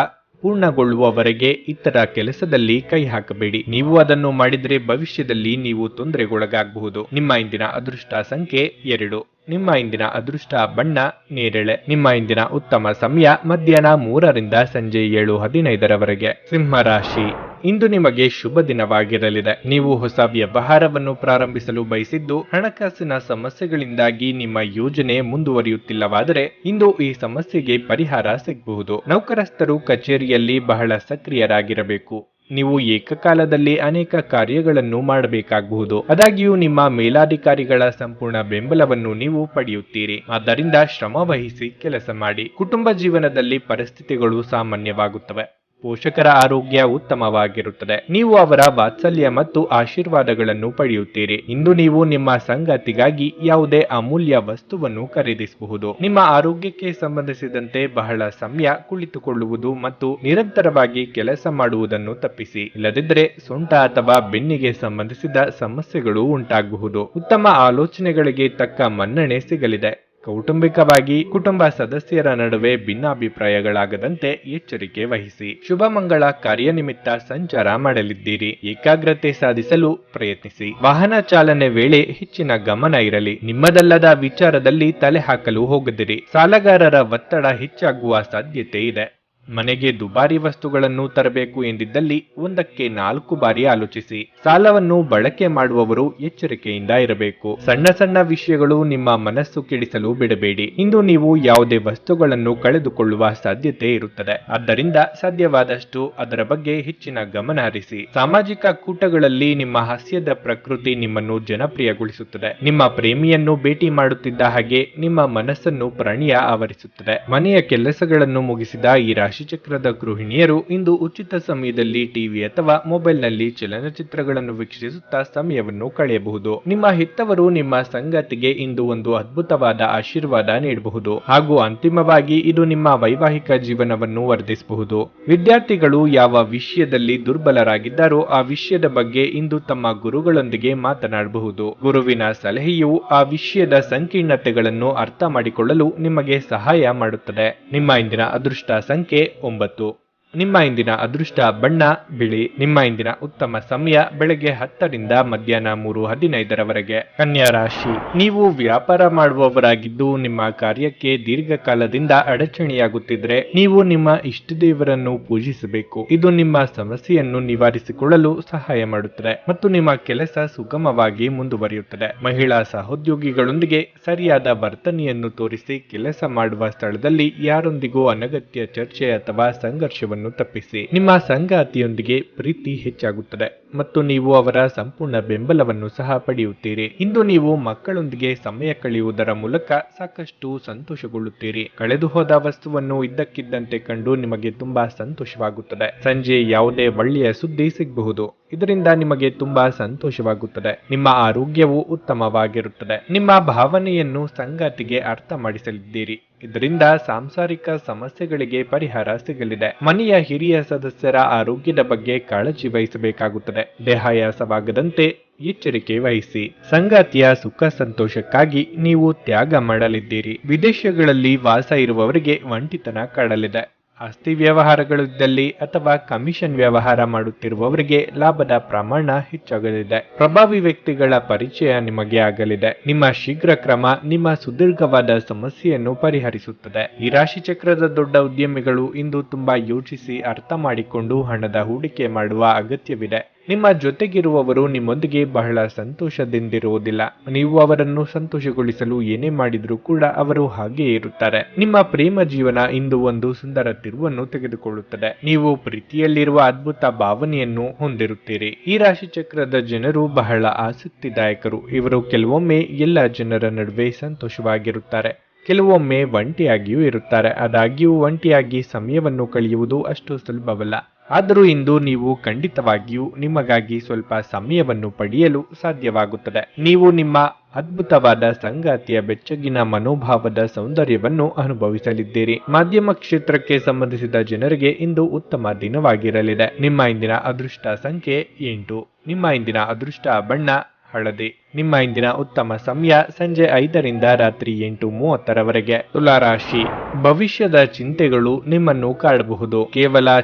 ಪೂರ್ಣಗೊಳ್ಳುವವರೆಗೆ ಇತರ ಕೆಲಸದಲ್ಲಿ ಕೈ ಹಾಕಬೇಡಿ. ನೀವು ಅದನ್ನು ಮಾಡಿದರೆ ಭವಿಷ್ಯದಲ್ಲಿ ನೀವು ತೊಂದರೆಗೊಳಗಾಗಬಹುದು. ನಿಮ್ಮ ಇಂದಿನ ಅದೃಷ್ಟ ಸಂಖ್ಯೆ 2. ನಿಮ್ಮ ಇಂದಿನ ಅದೃಷ್ಟ ಬಣ್ಣ ನೇರಳೆ. ನಿಮ್ಮ ಇಂದಿನ ಉತ್ತಮ ಸಮಯ ಮಧ್ಯಾಹ್ನ 3 ರಿಂದ ಸಂಜೆ 7:15 ಸಿಂಹ ರಾಶಿ. ಇಂದು ನಿಮಗೆ ಶುಭ ದಿನವಾಗಿರಲಿದೆ. ನೀವು ಹೊಸ ವ್ಯವಹಾರವನ್ನು ಪ್ರಾರಂಭಿಸಲು ಬಯಸಿದ್ದು ಹಣಕಾಸಿನ ಸಮಸ್ಯೆಗಳಿಂದಾಗಿ ನಿಮ್ಮ ಯೋಜನೆ ಮುಂದುವರಿಯುತ್ತಿಲ್ಲವಾದರೆ ಇಂದು ಈ ಸಮಸ್ಯೆಗೆ ಪರಿಹಾರ ಸಿಗಬಹುದು. ನೌಕರಸ್ಥರು ಕಚೇರಿಯಲ್ಲಿ ಬಹಳ ಸಕ್ರಿಯರಾಗಿರಬೇಕು. ನೀವು ಏಕಕಾಲದಲ್ಲಿ ಅನೇಕ ಕಾರ್ಯಗಳನ್ನು ಮಾಡಬೇಕಾಗಬಹುದು. ಆದಾಗ್ಯೂ ನಿಮ್ಮ ಮೇಲಾಧಿಕಾರಿಗಳ ಸಂಪೂರ್ಣ ಬೆಂಬಲವನ್ನು ನೀವು ಪಡೆಯುತ್ತೀರಿ. ಆದ್ದರಿಂದ ಶ್ರಮ ವಹಿಸಿ ಕೆಲಸ ಮಾಡಿ. ಕುಟುಂಬ ಜೀವನದಲ್ಲಿ ಪರಿಸ್ಥಿತಿಗಳು ಸಾಮಾನ್ಯವಾಗುತ್ತವೆ. ಪೋಷಕರ ಆರೋಗ್ಯ ಉತ್ತಮವಾಗಿರುತ್ತದೆ. ನೀವು ಅವರ ವಾತ್ಸಲ್ಯ ಮತ್ತು ಆಶೀರ್ವಾದಗಳನ್ನು ಪಡೆಯುತ್ತೀರಿ. ಇಂದು ನೀವು ನಿಮ್ಮ ಸಂಗಾತಿಗಾಗಿ ಯಾವುದೇ ಅಮೂಲ್ಯ ವಸ್ತುವನ್ನು ಖರೀದಿಸಬಹುದು. ನಿಮ್ಮ ಆರೋಗ್ಯಕ್ಕೆ ಸಂಬಂಧಿಸಿದಂತೆ ಬಹಳ ಸಮಯ ಕುಳಿತುಕೊಳ್ಳುವುದು ಮತ್ತು ನಿರಂತರವಾಗಿ ಕೆಲಸ ಮಾಡುವುದನ್ನು ತಪ್ಪಿಸಿ. ಇಲ್ಲದಿದ್ದರೆ ಸೊಂಟ ಅಥವಾ ಬೆನ್ನಿಗೆ ಸಂಬಂಧಿಸಿದ ಸಮಸ್ಯೆಗಳು ಉಂಟಾಗಬಹುದು. ಉತ್ತಮ ಆಲೋಚನೆಗಳಿಗೆ ತಕ್ಕ ಮನ್ನಣೆ ಸಿಗಲಿದೆ. ಕೌಟುಂಬಿಕವಾಗಿ ಕುಟುಂಬ ಸದಸ್ಯರ ನಡುವೆ ಭಿನ್ನಾಭಿಪ್ರಾಯಗಳಾಗದಂತೆ ಎಚ್ಚರಿಕೆ ವಹಿಸಿ. ಶುಭ ಮಂಗಳ ಕಾರ್ಯನಿಮಿತ್ತ ಸಂಚಾರ ಮಾಡಲಿದ್ದೀರಿ. ಏಕಾಗ್ರತೆ ಸಾಧಿಸಲು ಪ್ರಯತ್ನಿಸಿ. ವಾಹನ ಚಾಲನೆ ವೇಳೆ ಹೆಚ್ಚಿನ ಗಮನ ಇರಲಿ. ನಿಮ್ಮದಲ್ಲದ ವಿಚಾರದಲ್ಲಿ ತಲೆ ಹಾಕಲು ಹೋಗದಿರಿ. ಸಾಲಗಾರರ ಒತ್ತಡ ಹೆಚ್ಚಾಗುವ ಸಾಧ್ಯತೆ ಇದೆ. ಮನೆಗೆ ದುಬಾರಿ ವಸ್ತುಗಳನ್ನು ತರಬೇಕು ಎಂದಿದ್ದಲ್ಲಿ ಒಂದಕ್ಕೆ 4 ಬಾರಿ ಆಲೋಚಿಸಿ. ಸಾಲವನ್ನು ಬಳಕೆ ಮಾಡುವವರು ಎಚ್ಚರಿಕೆಯಿಂದ ಇರಬೇಕು. ಸಣ್ಣ ಸಣ್ಣ ವಿಷಯಗಳು ನಿಮ್ಮ ಮನಸ್ಸು ಕೆಡಿಸಲು ಬಿಡಬೇಡಿ. ಇಂದು ನೀವು ಯಾವುದೇ ವಸ್ತುಗಳನ್ನು ಕಳೆದುಕೊಳ್ಳುವ ಸಾಧ್ಯತೆ ಇರುತ್ತದೆ. ಆದ್ದರಿಂದ ಸಾಧ್ಯವಾದಷ್ಟು ಅದರ ಬಗ್ಗೆ ಹೆಚ್ಚಿನ ಗಮನ ಹರಿಸಿ. ಸಾಮಾಜಿಕ ಕೂಟಗಳಲ್ಲಿ ನಿಮ್ಮ ಹಾಸ್ಯದ ಪ್ರಕೃತಿ ನಿಮ್ಮನ್ನು ಜನಪ್ರಿಯಗೊಳಿಸುತ್ತದೆ. ನಿಮ್ಮ ಪ್ರೇಮಿಯನ್ನು ಭೇಟಿ ಮಾಡುತ್ತಿದ್ದ ಹಾಗೆ ನಿಮ್ಮ ಮನಸ್ಸನ್ನು ಪ್ರಣಯ ಆವರಿಸುತ್ತದೆ. ಮನೆಯ ಕೆಲಸಗಳನ್ನು ಮುಗಿಸಿದ ಈ ರಾಶಿಚಕ್ರದ ಗೃಹಿಣಿಯರು ಇಂದು ಉಚಿತ ಸಮಯದಲ್ಲಿ ಟಿವಿ ಅಥವಾ ಮೊಬೈಲ್ನಲ್ಲಿ ಚಲನಚಿತ್ರಗಳನ್ನು ವೀಕ್ಷಿಸುತ್ತಾ ಸಮಯವನ್ನು ಕಳೆಯಬಹುದು. ನಿಮ್ಮ ಹೆತ್ತವರು ನಿಮ್ಮ ಸಂಗಾತಿಗೆ ಇಂದು ಒಂದು ಅದ್ಭುತವಾದ ಆಶೀರ್ವಾದ ನೀಡಬಹುದು ಹಾಗೂ ಅಂತಿಮವಾಗಿ ಇದು ನಿಮ್ಮ ವೈವಾಹಿಕ ಜೀವನವನ್ನು ವರ್ಧಿಸಬಹುದು. ವಿದ್ಯಾರ್ಥಿಗಳು ಯಾವ ವಿಷಯದಲ್ಲಿ ದುರ್ಬಲರಾಗಿದ್ದಾರೋ ಆ ವಿಷಯದ ಬಗ್ಗೆ ಇಂದು ತಮ್ಮ ಗುರುಗಳೊಂದಿಗೆ ಮಾತನಾಡಬಹುದು. ಗುರುವಿನ ಸಲಹೆಯು ಆ ವಿಷಯದ ಸಂಕೀರ್ಣತೆಗಳನ್ನು ಅರ್ಥ ಮಾಡಿಕೊಳ್ಳಲು ನಿಮಗೆ ಸಹಾಯ ಮಾಡುತ್ತದೆ. ನಿಮ್ಮ ಇಂದಿನ ಅದೃಷ್ಟ ಸಂಖ್ಯೆ 9. ನಿಮ್ಮ ಇಂದಿನ ಅದೃಷ್ಟ ಬಣ್ಣ ಬಿಳಿ. ನಿಮ್ಮ ಇಂದಿನ ಉತ್ತಮ ಸಮಯ ಬೆಳಗ್ಗೆ 10 ರಿಂದ ಮಧ್ಯಾಹ್ನ 3:15 ಕನ್ಯಾ ರಾಶಿ. ನೀವು ವ್ಯಾಪಾರ ಮಾಡುವವರಾಗಿದ್ದು ನಿಮ್ಮ ಕಾರ್ಯಕ್ಕೆ ದೀರ್ಘಕಾಲದಿಂದ ಅಡಚಣೆಯಾಗುತ್ತಿದ್ರೆ ನೀವು ನಿಮ್ಮ ಇಷ್ಟ ದೇವರನ್ನು ಪೂಜಿಸಬೇಕು. ಇದು ನಿಮ್ಮ ಸಮಸ್ಯೆಯನ್ನು ನಿವಾರಿಸಿಕೊಳ್ಳಲು ಸಹಾಯ ಮಾಡುತ್ತದೆ ಮತ್ತು ನಿಮ್ಮ ಕೆಲಸ ಸುಗಮವಾಗಿ ಮುಂದುವರಿಯುತ್ತದೆ. ಮಹಿಳಾ ಸಹೋದ್ಯೋಗಿಗಳೊಂದಿಗೆ ಸರಿಯಾದ ವರ್ತನೆಯನ್ನು ತೋರಿಸಿ ಕೆಲಸ ಮಾಡುವ ಸ್ಥಳದಲ್ಲಿ ಯಾರೊಂದಿಗೂ ಅನಗತ್ಯ ಚರ್ಚೆ ಅಥವಾ ಸಂಘರ್ಷವನ್ನು ತಪ್ಪಿಸಿ. ನಿಮ್ಮ ಸಂಗಾತಿಯೊಂದಿಗೆ ಪ್ರೀತಿ ಹೆಚ್ಚಾಗುತ್ತದೆ ಮತ್ತು ನೀವು ಅವರ ಸಂಪೂರ್ಣ ಬೆಂಬಲವನ್ನು ಸಹ ಪಡೆಯುತ್ತೀರಿ. ಇಂದು ನೀವು ಮಕ್ಕಳೊಂದಿಗೆ ಸಮಯ ಕಳೆಯುವುದರ ಮೂಲಕ ಸಾಕಷ್ಟು ಸಂತೋಷಗೊಳ್ಳುತ್ತೀರಿ. ಕಳೆದು ಹೋದ ವಸ್ತುವನ್ನು ಇದ್ದಕ್ಕಿದ್ದಂತೆ ಕಂಡು ನಿಮಗೆ ತುಂಬಾ ಸಂತೋಷವಾಗುತ್ತದೆ. ಸಂಜೆ ಯಾವುದೇ ಒಳ್ಳೆಯ ಸುದ್ದಿ ಸಿಗಬಹುದು. ಇದರಿಂದ ನಿಮಗೆ ತುಂಬಾ ಸಂತೋಷವಾಗುತ್ತದೆ. ನಿಮ್ಮ ಆರೋಗ್ಯವು ಉತ್ತಮವಾಗಿರುತ್ತದೆ. ನಿಮ್ಮ ಭಾವನೆಯನ್ನು ಸಂಗಾತಿಗೆ ಅರ್ಥ ಮಾಡಿಸಲಿದ್ದೀರಿ. ಇದರಿಂದ ಸಾಂಸಾರಿಕ ಸಮಸ್ಯೆಗಳಿಗೆ ಪರಿಹಾರ ಸಿಗಲಿದೆ. ಮನೆಯ ಹಿರಿಯ ಸದಸ್ಯರ ಆರೋಗ್ಯದ ಬಗ್ಗೆ ಕಾಳಜಿ ವಹಿಸಬೇಕಾಗುತ್ತದೆ. ದೇಹಾಯಾಸವಾಗದಂತೆ ಎಚ್ಚರಿಕೆ ವಹಿಸಿ. ಸಂಗಾತಿಯ ಸುಖ ಸಂತೋಷಕ್ಕಾಗಿ ನೀವು ತ್ಯಾಗ ಮಾಡಲಿದ್ದೀರಿ. ವಿದೇಶಗಳಲ್ಲಿ ವಾಸ ಇರುವವರಿಗೆ ಒಂಟಿತನ ಕಾಡಲಿದೆ. ಆಸ್ತಿ ವ್ಯವಹಾರಗಳಿದ್ದಲ್ಲಿ ಅಥವಾ ಕಮಿಷನ್ ವ್ಯವಹಾರ ಮಾಡುತ್ತಿರುವವರಿಗೆ ಲಾಭದ ಪ್ರಮಾಣ ಹೆಚ್ಚಾಗಲಿದೆ. ಪ್ರಭಾವಿ ವ್ಯಕ್ತಿಗಳ ಪರಿಚಯ ನಿಮಗೆ ಆಗಲಿದೆ. ನಿಮ್ಮ ಶೀಘ್ರ ಕ್ರಮ ನಿಮ್ಮ ಸುದೀರ್ಘವಾದ ಸಮಸ್ಯೆಯನ್ನು ಪರಿಹರಿಸುತ್ತದೆ. ಈ ರಾಶಿ ಚಕ್ರದ ದೊಡ್ಡ ಉದ್ಯಮಿಗಳು ಇಂದು ತುಂಬಾ ಯೋಚಿಸಿ ಅರ್ಥ ಮಾಡಿಕೊಂಡು ಹಣದ ಹೂಡಿಕೆ ಮಾಡುವ ಅಗತ್ಯವಿದೆ. ನಿಮ್ಮ ಜೊತೆಗಿರುವವರು ನಿಮ್ಮೊಂದಿಗೆ ಬಹಳ ಸಂತೋಷದಿಂದಿರುವುದಿಲ್ಲ. ನೀವು ಅವರನ್ನು ಸಂತೋಷಗೊಳಿಸಲು ಏನೇ ಮಾಡಿದರೂ ಕೂಡ ಅವರು ಹಾಗೆಯೇ ಇರುತ್ತಾರೆ. ನಿಮ್ಮ ಪ್ರೇಮ ಜೀವನ ಇಂದು ಒಂದು ಸುಂದರ ತಿರುವನ್ನು ತೆಗೆದುಕೊಳ್ಳುತ್ತದೆ. ನೀವು ಪ್ರೀತಿಯಲ್ಲಿರುವ ಅದ್ಭುತ ಭಾವನೆಯನ್ನು ಹೊಂದಿರುತ್ತೀರಿ. ಈ ರಾಶಿ ಚಕ್ರದ ಜನರು ಬಹಳ ಆಸಕ್ತಿದಾಯಕರು. ಇವರು ಕೆಲವೊಮ್ಮೆ ಎಲ್ಲ ಜನರ ನಡುವೆ ಸಂತೋಷವಾಗಿರುತ್ತಾರೆ. ಕೆಲವೊಮ್ಮೆ ಒಂಟಿಯಾಗಿಯೂ ಇರುತ್ತಾರೆ. ಆದಾಗ್ಯೂ ಒಂಟಿಯಾಗಿ ಸಮಯವನ್ನು ಕಳೆಯುವುದು ಅಷ್ಟು ಸುಲಭವಲ್ಲ. ಆದರೂ ಇಂದು ನೀವು ಖಂಡಿತವಾಗಿಯೂ ನಿಮಗಾಗಿ ಸ್ವಲ್ಪ ಸಮಯವನ್ನು ಪಡೆಯಲು ಸಾಧ್ಯವಾಗುತ್ತದೆ. ನೀವು ನಿಮ್ಮ ಅದ್ಭುತವಾದ ಸಂಗಾತಿಯ ಬೆಚ್ಚಗಿನ ಮನೋಭಾವದ ಸೌಂದರ್ಯವನ್ನು ಅನುಭವಿಸಲಿದ್ದೀರಿ. ಮಾಧ್ಯಮ ಕ್ಷೇತ್ರಕ್ಕೆ ಸಂಬಂಧಿಸಿದ ಜನರಿಗೆ ಇಂದು ಉತ್ತಮ ದಿನವಾಗಿರಲಿದೆ. ನಿಮ್ಮ ಇಂದಿನ ಅದೃಷ್ಟ ಸಂಖ್ಯೆ 8. ನಿಮ್ಮ ಇಂದಿನ ಅದೃಷ್ಟ ಬಣ್ಣ ಹಳದಿ. ನಿಮ್ಮ ಇಂದಿನ ಉತ್ತಮ ಸಮಯ ಸಂಜೆ 5 ರಿಂದ ರಾತ್ರಿ 8:30 ತುಲಾರಾಶಿ. ಭವಿಷ್ಯದ ಚಿಂತೆಗಳು ನಿಮ್ಮನ್ನು ಕಾಡಬಹುದು. ಕೇವಲ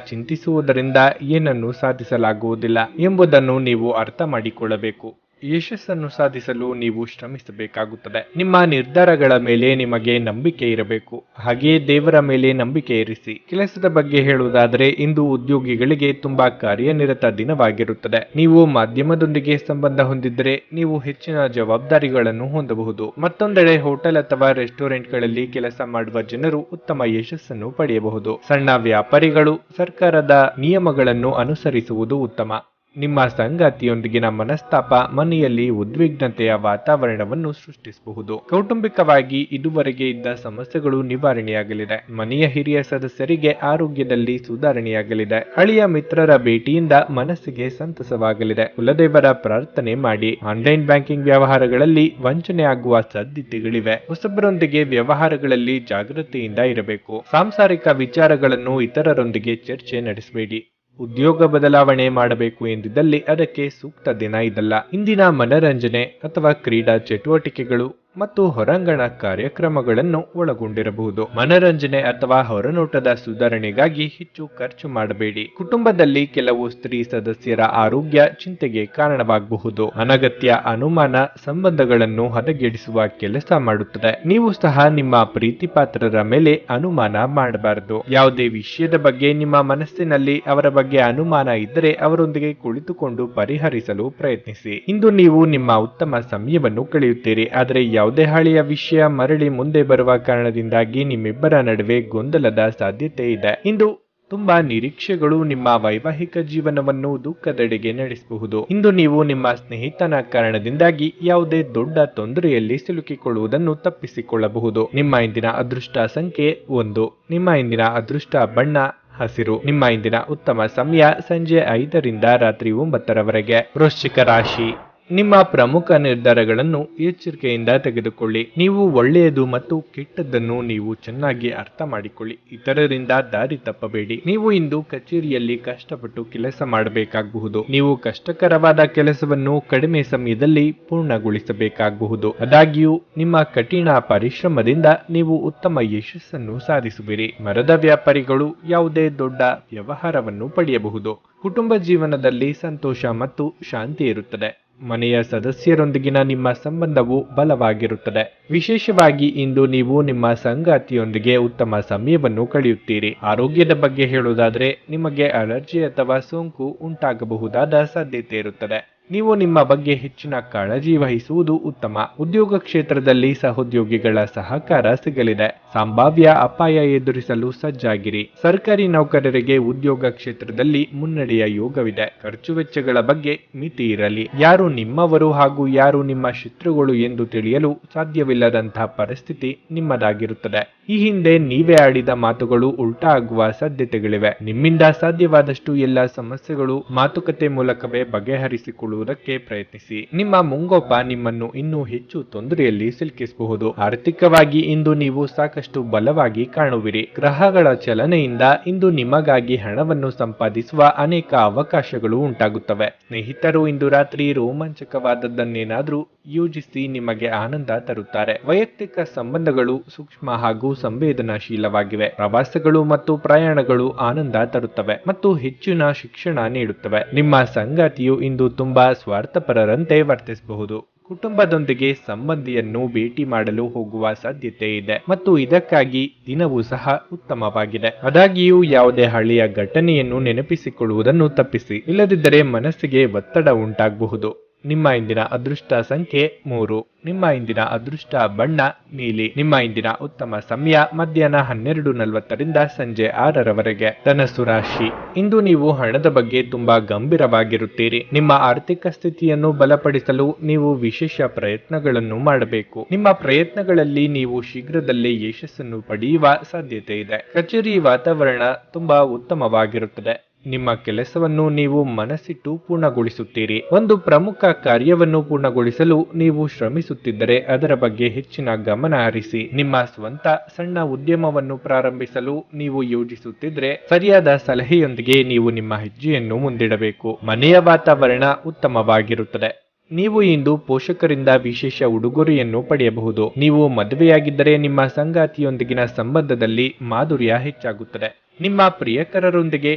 ಚಿಂತಿಸುವುದರಿಂದ ಏನನ್ನು ಸಾಧಿಸಲಾಗುವುದಿಲ್ಲ ಎಂಬುದನ್ನು ನೀವು ಅರ್ಥ ಮಾಡಿಕೊಳ್ಳಬೇಕು. ಯಶಸ್ಸನ್ನು ಸಾಧಿಸಲು ನೀವು ಶ್ರಮಿಸಬೇಕಾಗುತ್ತದೆ. ನಿಮ್ಮ ನಿರ್ಧಾರಗಳ ಮೇಲೆ ನಿಮಗೆ ನಂಬಿಕೆ ಇರಬೇಕು. ಹಾಗೆಯೇ ದೇವರ ಮೇಲೆ ನಂಬಿಕೆ ಇರಿಸಿ. ಕೆಲಸದ ಬಗ್ಗೆ ಹೇಳುವುದಾದರೆ ಇಂದು ಉದ್ಯೋಗಿಗಳಿಗೆ ತುಂಬಾ ಕಾರ್ಯನಿರತ ದಿನವಾಗಿರುತ್ತದೆ. ನೀವು ಮಾಧ್ಯಮದೊಂದಿಗೆ ಸಂಬಂಧ ಹೊಂದಿದ್ದರೆ ನೀವು ಹೆಚ್ಚಿನ ಜವಾಬ್ದಾರಿಗಳನ್ನು ಹೊಂದಬಹುದು. ಮತ್ತೊಂದೆಡೆ ಹೋಟೆಲ್ ಅಥವಾ ರೆಸ್ಟೋರೆಂಟ್ಗಳಲ್ಲಿ ಕೆಲಸ ಮಾಡುವ ಜನರು ಉತ್ತಮ ಯಶಸ್ಸನ್ನು ಪಡೆಯಬಹುದು. ಸಣ್ಣ ವ್ಯಾಪಾರಿಗಳು ಸರ್ಕಾರದ ನಿಯಮಗಳನ್ನು ಅನುಸರಿಸುವುದು ಉತ್ತಮ. ನಿಮ್ಮ ಸಂಗಾತಿಯೊಂದಿಗಿನ ಮನಸ್ತಾಪ ಮನೆಯಲ್ಲಿ ಉದ್ವಿಗ್ನತೆಯ ವಾತಾವರಣವನ್ನು ಸೃಷ್ಟಿಸಬಹುದು. ಕೌಟುಂಬಿಕವಾಗಿ ಇದುವರೆಗೆ ಇದ್ದ ಸಮಸ್ಯೆಗಳು ನಿವಾರಣೆಯಾಗಲಿದೆ. ಮನೆಯ ಹಿರಿಯ ಸದಸ್ಯರಿಗೆ ಆರೋಗ್ಯದಲ್ಲಿ ಸುಧಾರಣೆಯಾಗಲಿದೆ. ಹಳೆಯ ಮಿತ್ರರ ಭೇಟಿಯಿಂದ ಮನಸ್ಸಿಗೆ ಸಂತಸವಾಗಲಿದೆ. ಕುಲದೇವರ ಪ್ರಾರ್ಥನೆ ಮಾಡಿ. ಆನ್ಲೈನ್ ಬ್ಯಾಂಕಿಂಗ್ ವ್ಯವಹಾರಗಳಲ್ಲಿ ವಂಚನೆ ಆಗುವ ಸಾಧ್ಯತೆಗಳಿವೆ. ಹೊಸಬರೊಂದಿಗೆ ವ್ಯವಹಾರಗಳಲ್ಲಿ ಜಾಗೃತಿಯಿಂದ ಇರಬೇಕು. ಸಾಂಸಾರಿಕ ವಿಚಾರಗಳನ್ನು ಇತರರೊಂದಿಗೆ ಚರ್ಚೆ ನಡೆಸಬೇಡಿ. ಉದ್ಯೋಗ ಬದಲಾವಣೆ ಮಾಡಬೇಕು ಎಂದಿದ್ದಲ್ಲಿ ಅದಕ್ಕೆ ಸೂಕ್ತ ದಿನ ಇದಲ್ಲ. ಇಂದಿನ ಮನರಂಜನೆ ಅಥವಾ ಕ್ರೀಡಾ ಚಟುವಟಿಕೆಗಳು ಮತ್ತು ಹೊರಾಂಗಣ ಕಾರ್ಯಕ್ರಮಗಳನ್ನು ಒಳಗೊಂಡಿರಬಹುದು. ಮನರಂಜನೆ ಅಥವಾ ಹೊರನೋಟದ ಸುಧಾರಣೆಗಾಗಿ ಹೆಚ್ಚು ಖರ್ಚು ಮಾಡಬೇಡಿ. ಕುಟುಂಬದಲ್ಲಿ ಕೆಲವು ಸ್ತ್ರೀ ಸದಸ್ಯರ ಆರೋಗ್ಯ ಚಿಂತೆಗೆ ಕಾರಣವಾಗಬಹುದು. ಅನಗತ್ಯ ಅನುಮಾನ ಸಂಬಂಧಗಳನ್ನು ಹದಗೆಡಿಸುವ ಕೆಲಸ ಮಾಡುತ್ತದೆ. ನೀವು ಸಹ ನಿಮ್ಮ ಪ್ರೀತಿ ಪಾತ್ರರ ಮೇಲೆ ಅನುಮಾನ ಮಾಡಬಾರದು. ಯಾವುದೇ ವಿಷಯದ ಬಗ್ಗೆ ನಿಮ್ಮ ಮನಸ್ಸಿನಲ್ಲಿ ಅವರ ಬಗ್ಗೆ ಅನುಮಾನ ಇದ್ದರೆ ಅವರೊಂದಿಗೆ ಕುಳಿತುಕೊಂಡು ಪರಿಹರಿಸಲು ಪ್ರಯತ್ನಿಸಿ. ಇಂದು ನೀವು ನಿಮ್ಮ ಉತ್ತಮ ಸಮಯವನ್ನು ಕಳೆಯುತ್ತೀರಿ. ಆದರೆ ಯಾವುದೇ ಹಳೆಯ ವಿಷಯ ಮರಳಿ ಮುಂದೆ ಬರುವ ಕಾರಣದಿಂದಾಗಿ ನಿಮ್ಮಿಬ್ಬರ ನಡುವೆ ಗೊಂದಲದ ಸಾಧ್ಯತೆ ಇದೆ. ಇಂದು ತುಂಬಾ ನಿರೀಕ್ಷೆಗಳು ನಿಮ್ಮ ವೈವಾಹಿಕ ಜೀವನವನ್ನು ದುಃಖದೆಡೆಗೆ ನಡೆಸಬಹುದು. ಇಂದು ನೀವು ನಿಮ್ಮ ಸ್ನೇಹಿತನ ಕಾರಣದಿಂದಾಗಿ ಯಾವುದೇ ದೊಡ್ಡ ತೊಂದರೆಯಲ್ಲಿ ಸಿಲುಕಿಕೊಳ್ಳುವುದನ್ನು ತಪ್ಪಿಸಿಕೊಳ್ಳಬಹುದು. ನಿಮ್ಮ ಇಂದಿನ ಅದೃಷ್ಟ ಸಂಖ್ಯೆ 1. ನಿಮ್ಮ ಇಂದಿನ ಅದೃಷ್ಟ ಬಣ್ಣ ಹಸಿರು. ನಿಮ್ಮ ಇಂದಿನ ಉತ್ತಮ ಸಮಯ ಸಂಜೆ 5ರಿಂದ ರಾತ್ರಿ 9ರವರೆಗೆ. ವೃಶ್ಚಿಕ ರಾಶಿ. ನಿಮ್ಮ ಪ್ರಮುಖ ನಿರ್ಧಾರಗಳನ್ನು ಎಚ್ಚರಿಕೆಯಿಂದ ತೆಗೆದುಕೊಳ್ಳಿ. ನೀವು ಒಳ್ಳೆಯದು ಮತ್ತು ಕೆಟ್ಟದ್ದನ್ನು ನೀವು ಚೆನ್ನಾಗಿ ಅರ್ಥ ಮಾಡಿಕೊಳ್ಳಿ. ಇತರರಿಂದ ದಾರಿ ತಪ್ಪಬೇಡಿ. ನೀವು ಇಂದು ಕಚೇರಿಯಲ್ಲಿ ಕಷ್ಟಪಟ್ಟು ಕೆಲಸ ಮಾಡಬೇಕಾಗಬಹುದು. ನೀವು ಕಷ್ಟಕರವಾದ ಕೆಲಸವನ್ನು ಕಡಿಮೆ ಸಮಯದಲ್ಲಿ ಪೂರ್ಣಗೊಳಿಸಬೇಕಾಗಬಹುದು. ಆದಾಗ್ಯೂ ನಿಮ್ಮ ಕಠಿಣ ಪರಿಶ್ರಮದಿಂದ ನೀವು ಉತ್ತಮ ಯಶಸ್ಸನ್ನು ಸಾಧಿಸುವಿರಿ. ಮರದ ವ್ಯಾಪಾರಿಗಳು ಯಾವುದೇ ದೊಡ್ಡ ವ್ಯವಹಾರವನ್ನು ಪಡೆಯಬಹುದು. ಕುಟುಂಬ ಜೀವನದಲ್ಲಿ ಸಂತೋಷ ಮತ್ತು ಶಾಂತಿ ಇರುತ್ತದೆ. ಮನೆಯ ಸದಸ್ಯರೊಂದಿಗಿನ ನಿಮ್ಮ ಸಂಬಂಧವು ಬಲವಾಗಿರುತ್ತದೆ. ವಿಶೇಷವಾಗಿ ಇಂದು ನೀವು ನಿಮ್ಮ ಸಂಗಾತಿಯೊಂದಿಗೆ ಉತ್ತಮ ಸಮಯವನ್ನು ಕಳೆಯುತ್ತೀರಿ. ಆರೋಗ್ಯದ ಬಗ್ಗೆ ಹೇಳುವುದಾದರೆ ನಿಮಗೆ ಅಲರ್ಜಿ ಅಥವಾ ಸೋಂಕು ಉಂಟಾಗಬಹುದಾದ ಸಾಧ್ಯತೆ ಇರುತ್ತದೆ. ನೀವು ನಿಮ್ಮ ಬಗ್ಗೆ ಹೆಚ್ಚಿನ ಕಾಳಜಿ ವಹಿಸುವುದು ಉತ್ತಮ. ಉದ್ಯೋಗ ಕ್ಷೇತ್ರದಲ್ಲಿ ಸಹೋದ್ಯೋಗಿಗಳ ಸಹಕಾರ ಸಿಗಲಿದೆ. ಸಂಭಾವ್ಯ ಅಪಾಯ ಎದುರಿಸಲು ಸಜ್ಜಾಗಿರಿ. ಸರ್ಕಾರಿ ನೌಕರರಿಗೆ ಉದ್ಯೋಗ ಕ್ಷೇತ್ರದಲ್ಲಿ ಮುನ್ನಡೆಯ ಯೋಗವಿದೆ. ಖರ್ಚು ವೆಚ್ಚಗಳ ಬಗ್ಗೆ ಮಿತಿ ಇರಲಿ. ಯಾರು ನಿಮ್ಮವರು ಹಾಗೂ ಯಾರು ನಿಮ್ಮ ಶತ್ರುಗಳು ಎಂದು ತಿಳಿಯಲು ಸಾಧ್ಯವಿಲ್ಲದಂತಹ ಪರಿಸ್ಥಿತಿ ನಿಮ್ಮದಾಗಿರುತ್ತದೆ. ಈ ಹಿಂದೆ ನೀವೇ ಆಡಿದ ಮಾತುಗಳು ಉಲ್ಟಾ ಆಗುವ ಸಾಧ್ಯತೆಗಳಿವೆ. ನಿಮ್ಮಿಂದ ಸಾಧ್ಯವಾದಷ್ಟು ಎಲ್ಲ ಸಮಸ್ಯೆಗಳು ಮಾತುಕತೆ ಮೂಲಕವೇ ಬಗೆಹರಿಸಿಕೊಳ್ಳುವುದಕ್ಕೆ ಪ್ರಯತ್ನಿಸಿ. ನಿಮ್ಮ ಮುಂಗೋಪ ನಿಮ್ಮನ್ನು ಇನ್ನೂ ಹೆಚ್ಚು ತೊಂದರೆಯಲ್ಲಿ ಸಿಲುಕಿಸಬಹುದು. ಆರ್ಥಿಕವಾಗಿ ಇಂದು ನೀವು ಸಾಕಷ್ಟು ಬಲವಾಗಿ ಕಾಣುವಿರಿ. ಗ್ರಹಗಳ ಚಲನೆಯಿಂದ ಇಂದು ನಿಮಗಾಗಿ ಹಣವನ್ನು ಸಂಪಾದಿಸುವ ಅನೇಕ ಅವಕಾಶಗಳು ಉಂಟಾಗುತ್ತವೆ. ಸ್ನೇಹಿತರು ಇಂದು ರಾತ್ರಿ ರೋಮಾಂಚಕವಾದದ್ದನ್ನೇನಾದ್ರೂ ಯೋಜಿಸಿ ನಿಮಗೆ ಆನಂದ ತರುತ್ತಾರೆ. ವೈಯಕ್ತಿಕ ಸಂಬಂಧಗಳು ಸೂಕ್ಷ್ಮ ಹಾಗೂ ಸಂವೇದನಾಶೀಲವಾಗಿವೆ. ಪ್ರವಾಸಗಳು ಮತ್ತು ಪ್ರಯಾಣಗಳು ಆನಂದ ತರುತ್ತವೆ ಮತ್ತು ಹೆಚ್ಚಿನ ಶಿಕ್ಷಣ ನೀಡುತ್ತವೆ. ನಿಮ್ಮ ಸಂಗಾತಿಯು ಇಂದು ತುಂಬಾ ಸ್ವಾರ್ಥಪರರಂತೆ ವರ್ತಿಸಬಹುದು. ಕುಟುಂಬದೊಂದಿಗೆ ಸಂಬಂಧಿಯನ್ನು ಭೇಟಿ ಮಾಡಲು ಹೋಗುವ ಸಾಧ್ಯತೆ ಇದೆ ಮತ್ತು ಇದಕ್ಕಾಗಿ ದಿನವೂ ಸಹ ಉತ್ತಮವಾಗಿದೆ. ಆದಾಗ್ಯೂ ಯಾವುದೇ ಹಳೆಯ ಘಟನೆಯನ್ನು ನೆನಪಿಸಿಕೊಳ್ಳುವುದನ್ನು ತಪ್ಪಿಸಿ. ಇಲ್ಲದಿದ್ದರೆ ಮನಸ್ಸಿಗೆ ಒತ್ತಡ ಉಂಟಾಗಬಹುದು. ನಿಮ್ಮ ಇಂದಿನ ಅದೃಷ್ಟ ಸಂಖ್ಯೆ 3. ನಿಮ್ಮ ಇಂದಿನ ಅದೃಷ್ಟ ಬಣ್ಣ ನೀಲಿ. ನಿಮ್ಮ ಇಂದಿನ ಉತ್ತಮ ಸಮಯ ಮಧ್ಯಾಹ್ನ 12:40ರಿಂದ ಸಂಜೆ 6ರವರೆಗೆ. ಧನಸ್ಸು ರಾಶಿ. ಇಂದು ನೀವು ಹಣದ ಬಗ್ಗೆ ತುಂಬಾ ಗಂಭೀರವಾಗಿರುತ್ತೀರಿ. ನಿಮ್ಮ ಆರ್ಥಿಕ ಸ್ಥಿತಿಯನ್ನು ಬಲಪಡಿಸಲು ನೀವು ವಿಶೇಷ ಪ್ರಯತ್ನಗಳನ್ನು ಮಾಡಬೇಕು. ನಿಮ್ಮ ಪ್ರಯತ್ನಗಳಲ್ಲಿ ನೀವು ಶೀಘ್ರದಲ್ಲೇ ಯಶಸ್ಸನ್ನು ಪಡೆಯುವ ಸಾಧ್ಯತೆ ಇದೆ. ಕಚೇರಿ ವಾತಾವರಣ ತುಂಬಾ ಉತ್ತಮವಾಗಿರುತ್ತದೆ. ನಿಮ್ಮ ಕೆಲಸವನ್ನು ನೀವು ಮನಸ್ಸಿಟ್ಟು ಪೂರ್ಣಗೊಳಿಸುತ್ತೀರಿ. ಒಂದು ಪ್ರಮುಖ ಕಾರ್ಯವನ್ನು ಪೂರ್ಣಗೊಳಿಸಲು ನೀವು ಶ್ರಮಿಸುತ್ತಿದ್ದರೆ ಅದರ ಬಗ್ಗೆ ಹೆಚ್ಚಿನ ಗಮನ ಹರಿಸಿ. ನಿಮ್ಮ ಸ್ವಂತ ಸಣ್ಣ ಉದ್ಯಮವನ್ನು ಪ್ರಾರಂಭಿಸಲು ನೀವು ಯೋಜಿಸುತ್ತಿದ್ರೆ ಸರಿಯಾದ ಸಲಹೆಯೊಂದಿಗೆ ನೀವು ನಿಮ್ಮ ಹೆಜ್ಜೆಯನ್ನು ಮುಂದಿಡಬೇಕು. ಮನೆಯ ವಾತಾವರಣ ಉತ್ತಮವಾಗಿರುತ್ತದೆ. ನೀವು ಇಂದು ಪೋಷಕರಿಂದ ವಿಶೇಷ ಉಡುಗೊರೆಯನ್ನು ಪಡೆಯಬಹುದು. ನೀವು ಮದುವೆಯಾಗಿದ್ದರೆ ನಿಮ್ಮ ಸಂಗಾತಿಯೊಂದಿಗಿನ ಸಂಬಂಧದಲ್ಲಿ ಮಾಧುರ್ಯ ಹೆಚ್ಚಾಗುತ್ತದೆ. ನಿಮ್ಮ ಪ್ರಿಯಕರರೊಂದಿಗೆ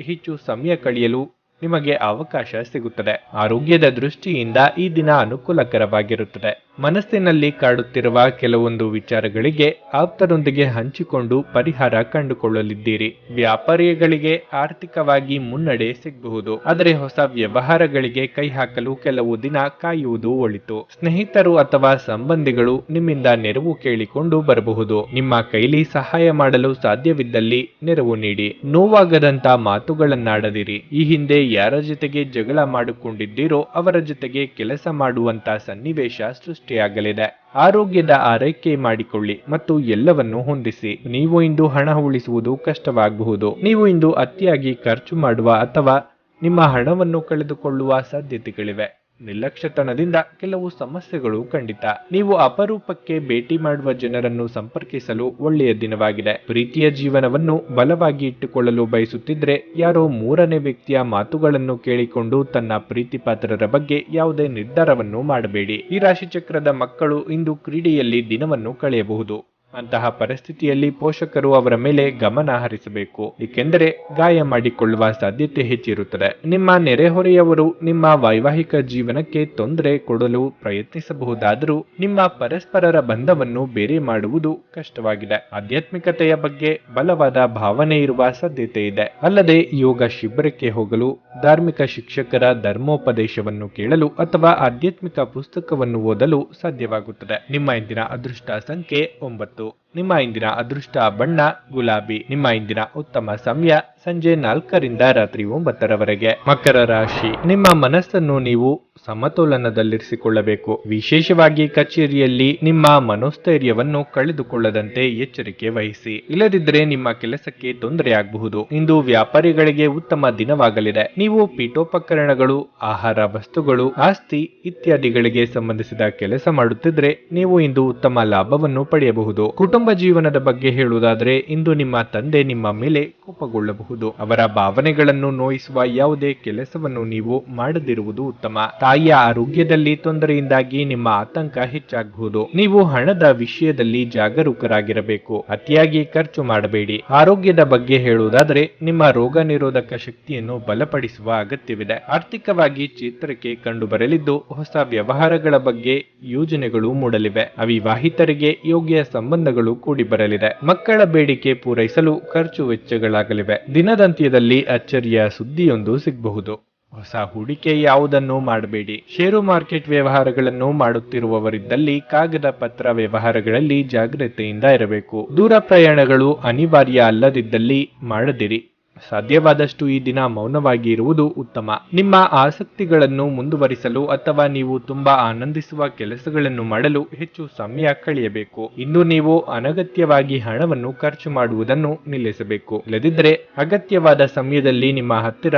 ಹೆಚ್ಚು ಸಮಯ ಕಳೆಯಲು ನಿಮಗೆ ಅವಕಾಶ ಸಿಗುತ್ತದೆ. ಆರೋಗ್ಯದ ದೃಷ್ಟಿಯಿಂದ ಈ ದಿನ ಅನುಕೂಲಕರವಾಗಿರುತ್ತದೆ. ಮನಸ್ಸಿನಲ್ಲಿ ಕಾಡುತ್ತಿರುವ ಕೆಲವೊಂದು ವಿಚಾರಗಳಿಗೆ ಆಪ್ತರೊಂದಿಗೆ ಹಂಚಿಕೊಂಡು ಪರಿಹಾರ ಕಂಡುಕೊಳ್ಳಲಿದ್ದೀರಿ. ವ್ಯಾಪಾರಿಗಳಿಗೆ ಆರ್ಥಿಕವಾಗಿ ಮುನ್ನಡೆ ಸಿಗಬಹುದು, ಆದರೆ ಹೊಸ ವ್ಯವಹಾರಗಳಿಗೆ ಕೈ ಹಾಕಲು ಕೆಲವು ದಿನ ಕಾಯುವುದು ಒಳಿತು. ಸ್ನೇಹಿತರು ಅಥವಾ ಸಂಬಂಧಿಗಳು ನಿಮ್ಮಿಂದ ನೆರವು ಕೇಳಿಕೊಂಡು ಬರಬಹುದು. ನಿಮ್ಮ ಕೈಲಿ ಸಹಾಯ ಮಾಡಲು ಸಾಧ್ಯವಿದ್ದಲ್ಲಿ ನೆರವು ನೀಡಿ. ನೋವಾಗದಂತ ಮಾತುಗಳನ್ನಾಡದಿರಿ. ಈ ಹಿಂದೆ ಯಾರ ಜೊತೆಗೆ ಜಗಳ ಮಾಡಿಕೊಂಡಿದ್ದೀರೋ ಅವರ ಜೊತೆಗೆ ಕೆಲಸ ಮಾಡುವಂತ ಸನ್ನಿವೇಶ ಸೃಷ್ಟಿಯಾಗಲಿದೆ. ಆರೋಗ್ಯದ ಆರೈಕೆ ಮಾಡಿಕೊಳ್ಳಿ ಮತ್ತು ಎಲ್ಲವನ್ನು ಹೊಂದಿಸಿ. ನೀವು ಇಂದು ಹಣ ಉಳಿಸುವುದು ಕಷ್ಟವಾಗಬಹುದು. ನೀವು ಇಂದು ಅತಿಯಾಗಿ ಖರ್ಚು ಮಾಡುವ ಅಥವಾ ನಿಮ್ಮ ಹಣವನ್ನು ಕಳೆದುಕೊಳ್ಳುವ ಸಾಧ್ಯತೆಗಳಿವೆ. ನಿರ್ಲಕ್ಷ್ಯತನದಿಂದ ಕೆಲವು ಸಮಸ್ಯೆಗಳು ಖಂಡಿತ. ನೀವು ಅಪರೂಪಕ್ಕೆ ಭೇಟಿ ಮಾಡುವ ಜನರನ್ನು ಸಂಪರ್ಕಿಸಲು ಒಳ್ಳೆಯ ದಿನವಾಗಿದೆ. ಪ್ರೀತಿಯ ಜೀವನವನ್ನು ಬಲವಾಗಿ ಇಟ್ಟುಕೊಳ್ಳಲು ಬಯಸುತ್ತಿದ್ರೆ ಯಾರೋ ಮೂರನೇ ವ್ಯಕ್ತಿಯ ಮಾತುಗಳನ್ನು ಕೇಳಿಕೊಂಡು ತನ್ನ ಪ್ರೀತಿ ಪಾತ್ರರ ಬಗ್ಗೆ ಯಾವುದೇ ನಿರ್ಧಾರವನ್ನು ಮಾಡಬೇಡಿ. ಈ ರಾಶಿಚಕ್ರದ ಮಕ್ಕಳು ಇಂದು ಕ್ರೀಡೆಯಲ್ಲಿ ದಿನವನ್ನು ಕಳೆಯಬಹುದು. ಅಂತಹ ಪರಿಸ್ಥಿತಿಯಲ್ಲಿ ಪೋಷಕರು ಅವರ ಮೇಲೆ ಗಮನ ಹರಿಸಬೇಕು, ಏಕೆಂದರೆ ಗಾಯ ಮಾಡಿಕೊಳ್ಳುವ ಸಾಧ್ಯತೆ ಹೆಚ್ಚಿರುತ್ತದೆ. ನಿಮ್ಮ ನೆರೆಹೊರೆಯವರು ನಿಮ್ಮ ವೈವಾಹಿಕ ಜೀವನಕ್ಕೆ ತೊಂದರೆ ಕೊಡಲು ಪ್ರಯತ್ನಿಸಬಹುದಾದರೂ ನಿಮ್ಮ ಪರಸ್ಪರರ ಬಂಧವನ್ನು ಬೇರೆ ಮಾಡುವುದು ಕಷ್ಟವಾಗಿದೆ. ಆಧ್ಯಾತ್ಮಿಕತೆಯ ಬಗ್ಗೆ ಬಲವಾದ ಭಾವನೆ ಇರುವ ಸಾಧ್ಯತೆ ಇದೆ. ಅಲ್ಲದೆ ಯೋಗ ಶಿಬಿರಕ್ಕೆ ಹೋಗಲು, ಧಾರ್ಮಿಕ ಶಿಕ್ಷಕರ ಧರ್ಮೋಪದೇಶವನ್ನು ಕೇಳಲು ಅಥವಾ ಆಧ್ಯಾತ್ಮಿಕ ಪುಸ್ತಕವನ್ನು ಓದಲು ಸಾಧ್ಯವಾಗುತ್ತದೆ. ನಿಮ್ಮ ಇಂದಿನ ಅದೃಷ್ಟ ಸಂಖ್ಯೆ 9. ನಿಮ್ಮ ಇಂದಿನ ಅದೃಷ್ಟ ಬಣ್ಣ ಗುಲಾಬಿ. ನಿಮ್ಮ ಇಂದಿನ ಉತ್ತಮ ಸಮಯ ಸಂಜೆ 4ರಿಂದ ರಾತ್ರಿ 9ರವರೆಗೆ. ಮಕರ ರಾಶಿ. ನಿಮ್ಮ ಮನಸ್ಸನ್ನು ನೀವು ಸಮತೋಲನದಲ್ಲಿರಿಸಿಕೊಳ್ಳಬೇಕು. ವಿಶೇಷವಾಗಿ ಕಚೇರಿಯಲ್ಲಿ ನಿಮ್ಮ ಮನೋಸ್ಥೈರ್ಯವನ್ನು ಕಳೆದುಕೊಳ್ಳದಂತೆ ಎಚ್ಚರಿಕೆ ವಹಿಸಿ, ಇಲ್ಲದಿದ್ದರೆ ನಿಮ್ಮ ಕೆಲಸಕ್ಕೆ ತೊಂದರೆಯಾಗಬಹುದು. ಇಂದು ವ್ಯಾಪಾರಿಗಳಿಗೆ ಉತ್ತಮ ದಿನವಾಗಲಿದೆ. ನೀವು ಪೀಠೋಪಕರಣಗಳು, ಆಹಾರ ವಸ್ತುಗಳು, ಆಸ್ತಿ ಇತ್ಯಾದಿಗಳಿಗೆ ಸಂಬಂಧಿಸಿದ ಕೆಲಸ ಮಾಡುತ್ತಿದ್ರೆ ನೀವು ಇಂದು ಉತ್ತಮ ಲಾಭವನ್ನು ಪಡೆಯಬಹುದು. ಕುಟುಂಬ ಜೀವನದ ಬಗ್ಗೆ ಹೇಳುವುದಾದರೆ ಇಂದು ನಿಮ್ಮ ತಂದೆ ನಿಮ್ಮ ಮೇಲೆ ಕೋಪಗೊಳ್ಳಬಹುದು. ಅವರ ಭಾವನೆಗಳನ್ನು ನೋಯಿಸುವ ಯಾವುದೇ ಕೆಲಸವನ್ನು ನೀವು ಮಾಡದಿರುವುದು ಉತ್ತಮ. ತಾಯಿಯ ಆರೋಗ್ಯದಲ್ಲಿ ತೊಂದರೆಯಿಂದಾಗಿ ನಿಮ್ಮ ಆತಂಕ ಹೆಚ್ಚಾಗಬಹುದು. ನೀವು ಹಣದ ವಿಷಯದಲ್ಲಿ ಜಾಗರೂಕರಾಗಿರಬೇಕು. ಅತಿಯಾಗಿ ಖರ್ಚು ಮಾಡಬೇಡಿ. ಆರೋಗ್ಯದ ಬಗ್ಗೆ ಹೇಳುವುದಾದರೆ ನಿಮ್ಮ ರೋಗ ನಿರೋಧಕ ಶಕ್ತಿಯನ್ನು ಬಲಪಡಿಸುವ ಅಗತ್ಯವಿದೆ. ಆರ್ಥಿಕವಾಗಿ ಚೇತರಿಕೆ ಕಂಡುಬರಲಿದ್ದು ಹೊಸ ವ್ಯವಹಾರಗಳ ಬಗ್ಗೆ ಯೋಜನೆಗಳು ಮೂಡಲಿವೆ. ಅವಿವಾಹಿತರಿಗೆ ಯೋಗ್ಯ ಸಂಬಂಧಗಳು ಕೂಡಿ ಬರಲಿದೆ. ಮಕ್ಕಳ ಬೇಡಿಕೆ ಪೂರೈಸಲು ಖರ್ಚು ವೆಚ್ಚಗಳಾಗಲಿವೆ. ದಿನದಂತ್ಯದಲ್ಲಿ ಅಚ್ಚರಿಯ ಸುದ್ದಿಯೊಂದು ಸಿಗಬಹುದು. ಹೊಸ ಹೂಡಿಕೆ ಯಾವುದನ್ನು ಮಾಡಬೇಡಿ. ಷೇರು ಮಾರ್ಕೆಟ್ ವ್ಯವಹಾರಗಳನ್ನು ಮಾಡುತ್ತಿರುವವರಿದ್ದಲ್ಲಿ ಕಾಗದ ಪತ್ರ ವ್ಯವಹಾರಗಳಲ್ಲಿ ಜಾಗ್ರತೆಯಿಂದ ಇರಬೇಕು. ದೂರ ಪ್ರಯಾಣಗಳು ಅನಿವಾರ್ಯ ಅಲ್ಲದಿದ್ದಲ್ಲಿ ಮಾಡದಿರಿ. ಸಾಧ್ಯವಾದಷ್ಟು ಈ ದಿನ ಮೌನವಾಗಿ ಇರುವುದು ಉತ್ತಮ. ನಿಮ್ಮ ಆಸಕ್ತಿಗಳನ್ನು ಮುಂದುವರಿಸಲು ಅಥವಾ ನೀವು ತುಂಬಾ ಆನಂದಿಸುವ ಕೆಲಸಗಳನ್ನು ಮಾಡಲು ಹೆಚ್ಚು ಸಮಯ ಕಳೆಯಬೇಕು. ಇಂದು ನೀವು ಅನಗತ್ಯವಾಗಿ ಹಣವನ್ನು ಖರ್ಚು ಮಾಡುವುದನ್ನು ನಿಲ್ಲಿಸಬೇಕು. ಇಲ್ಲದಿದ್ದರೆ ಅಗತ್ಯವಾದ ಸಮಯದಲ್ಲಿ ನಿಮ್ಮ ಹತ್ತಿರ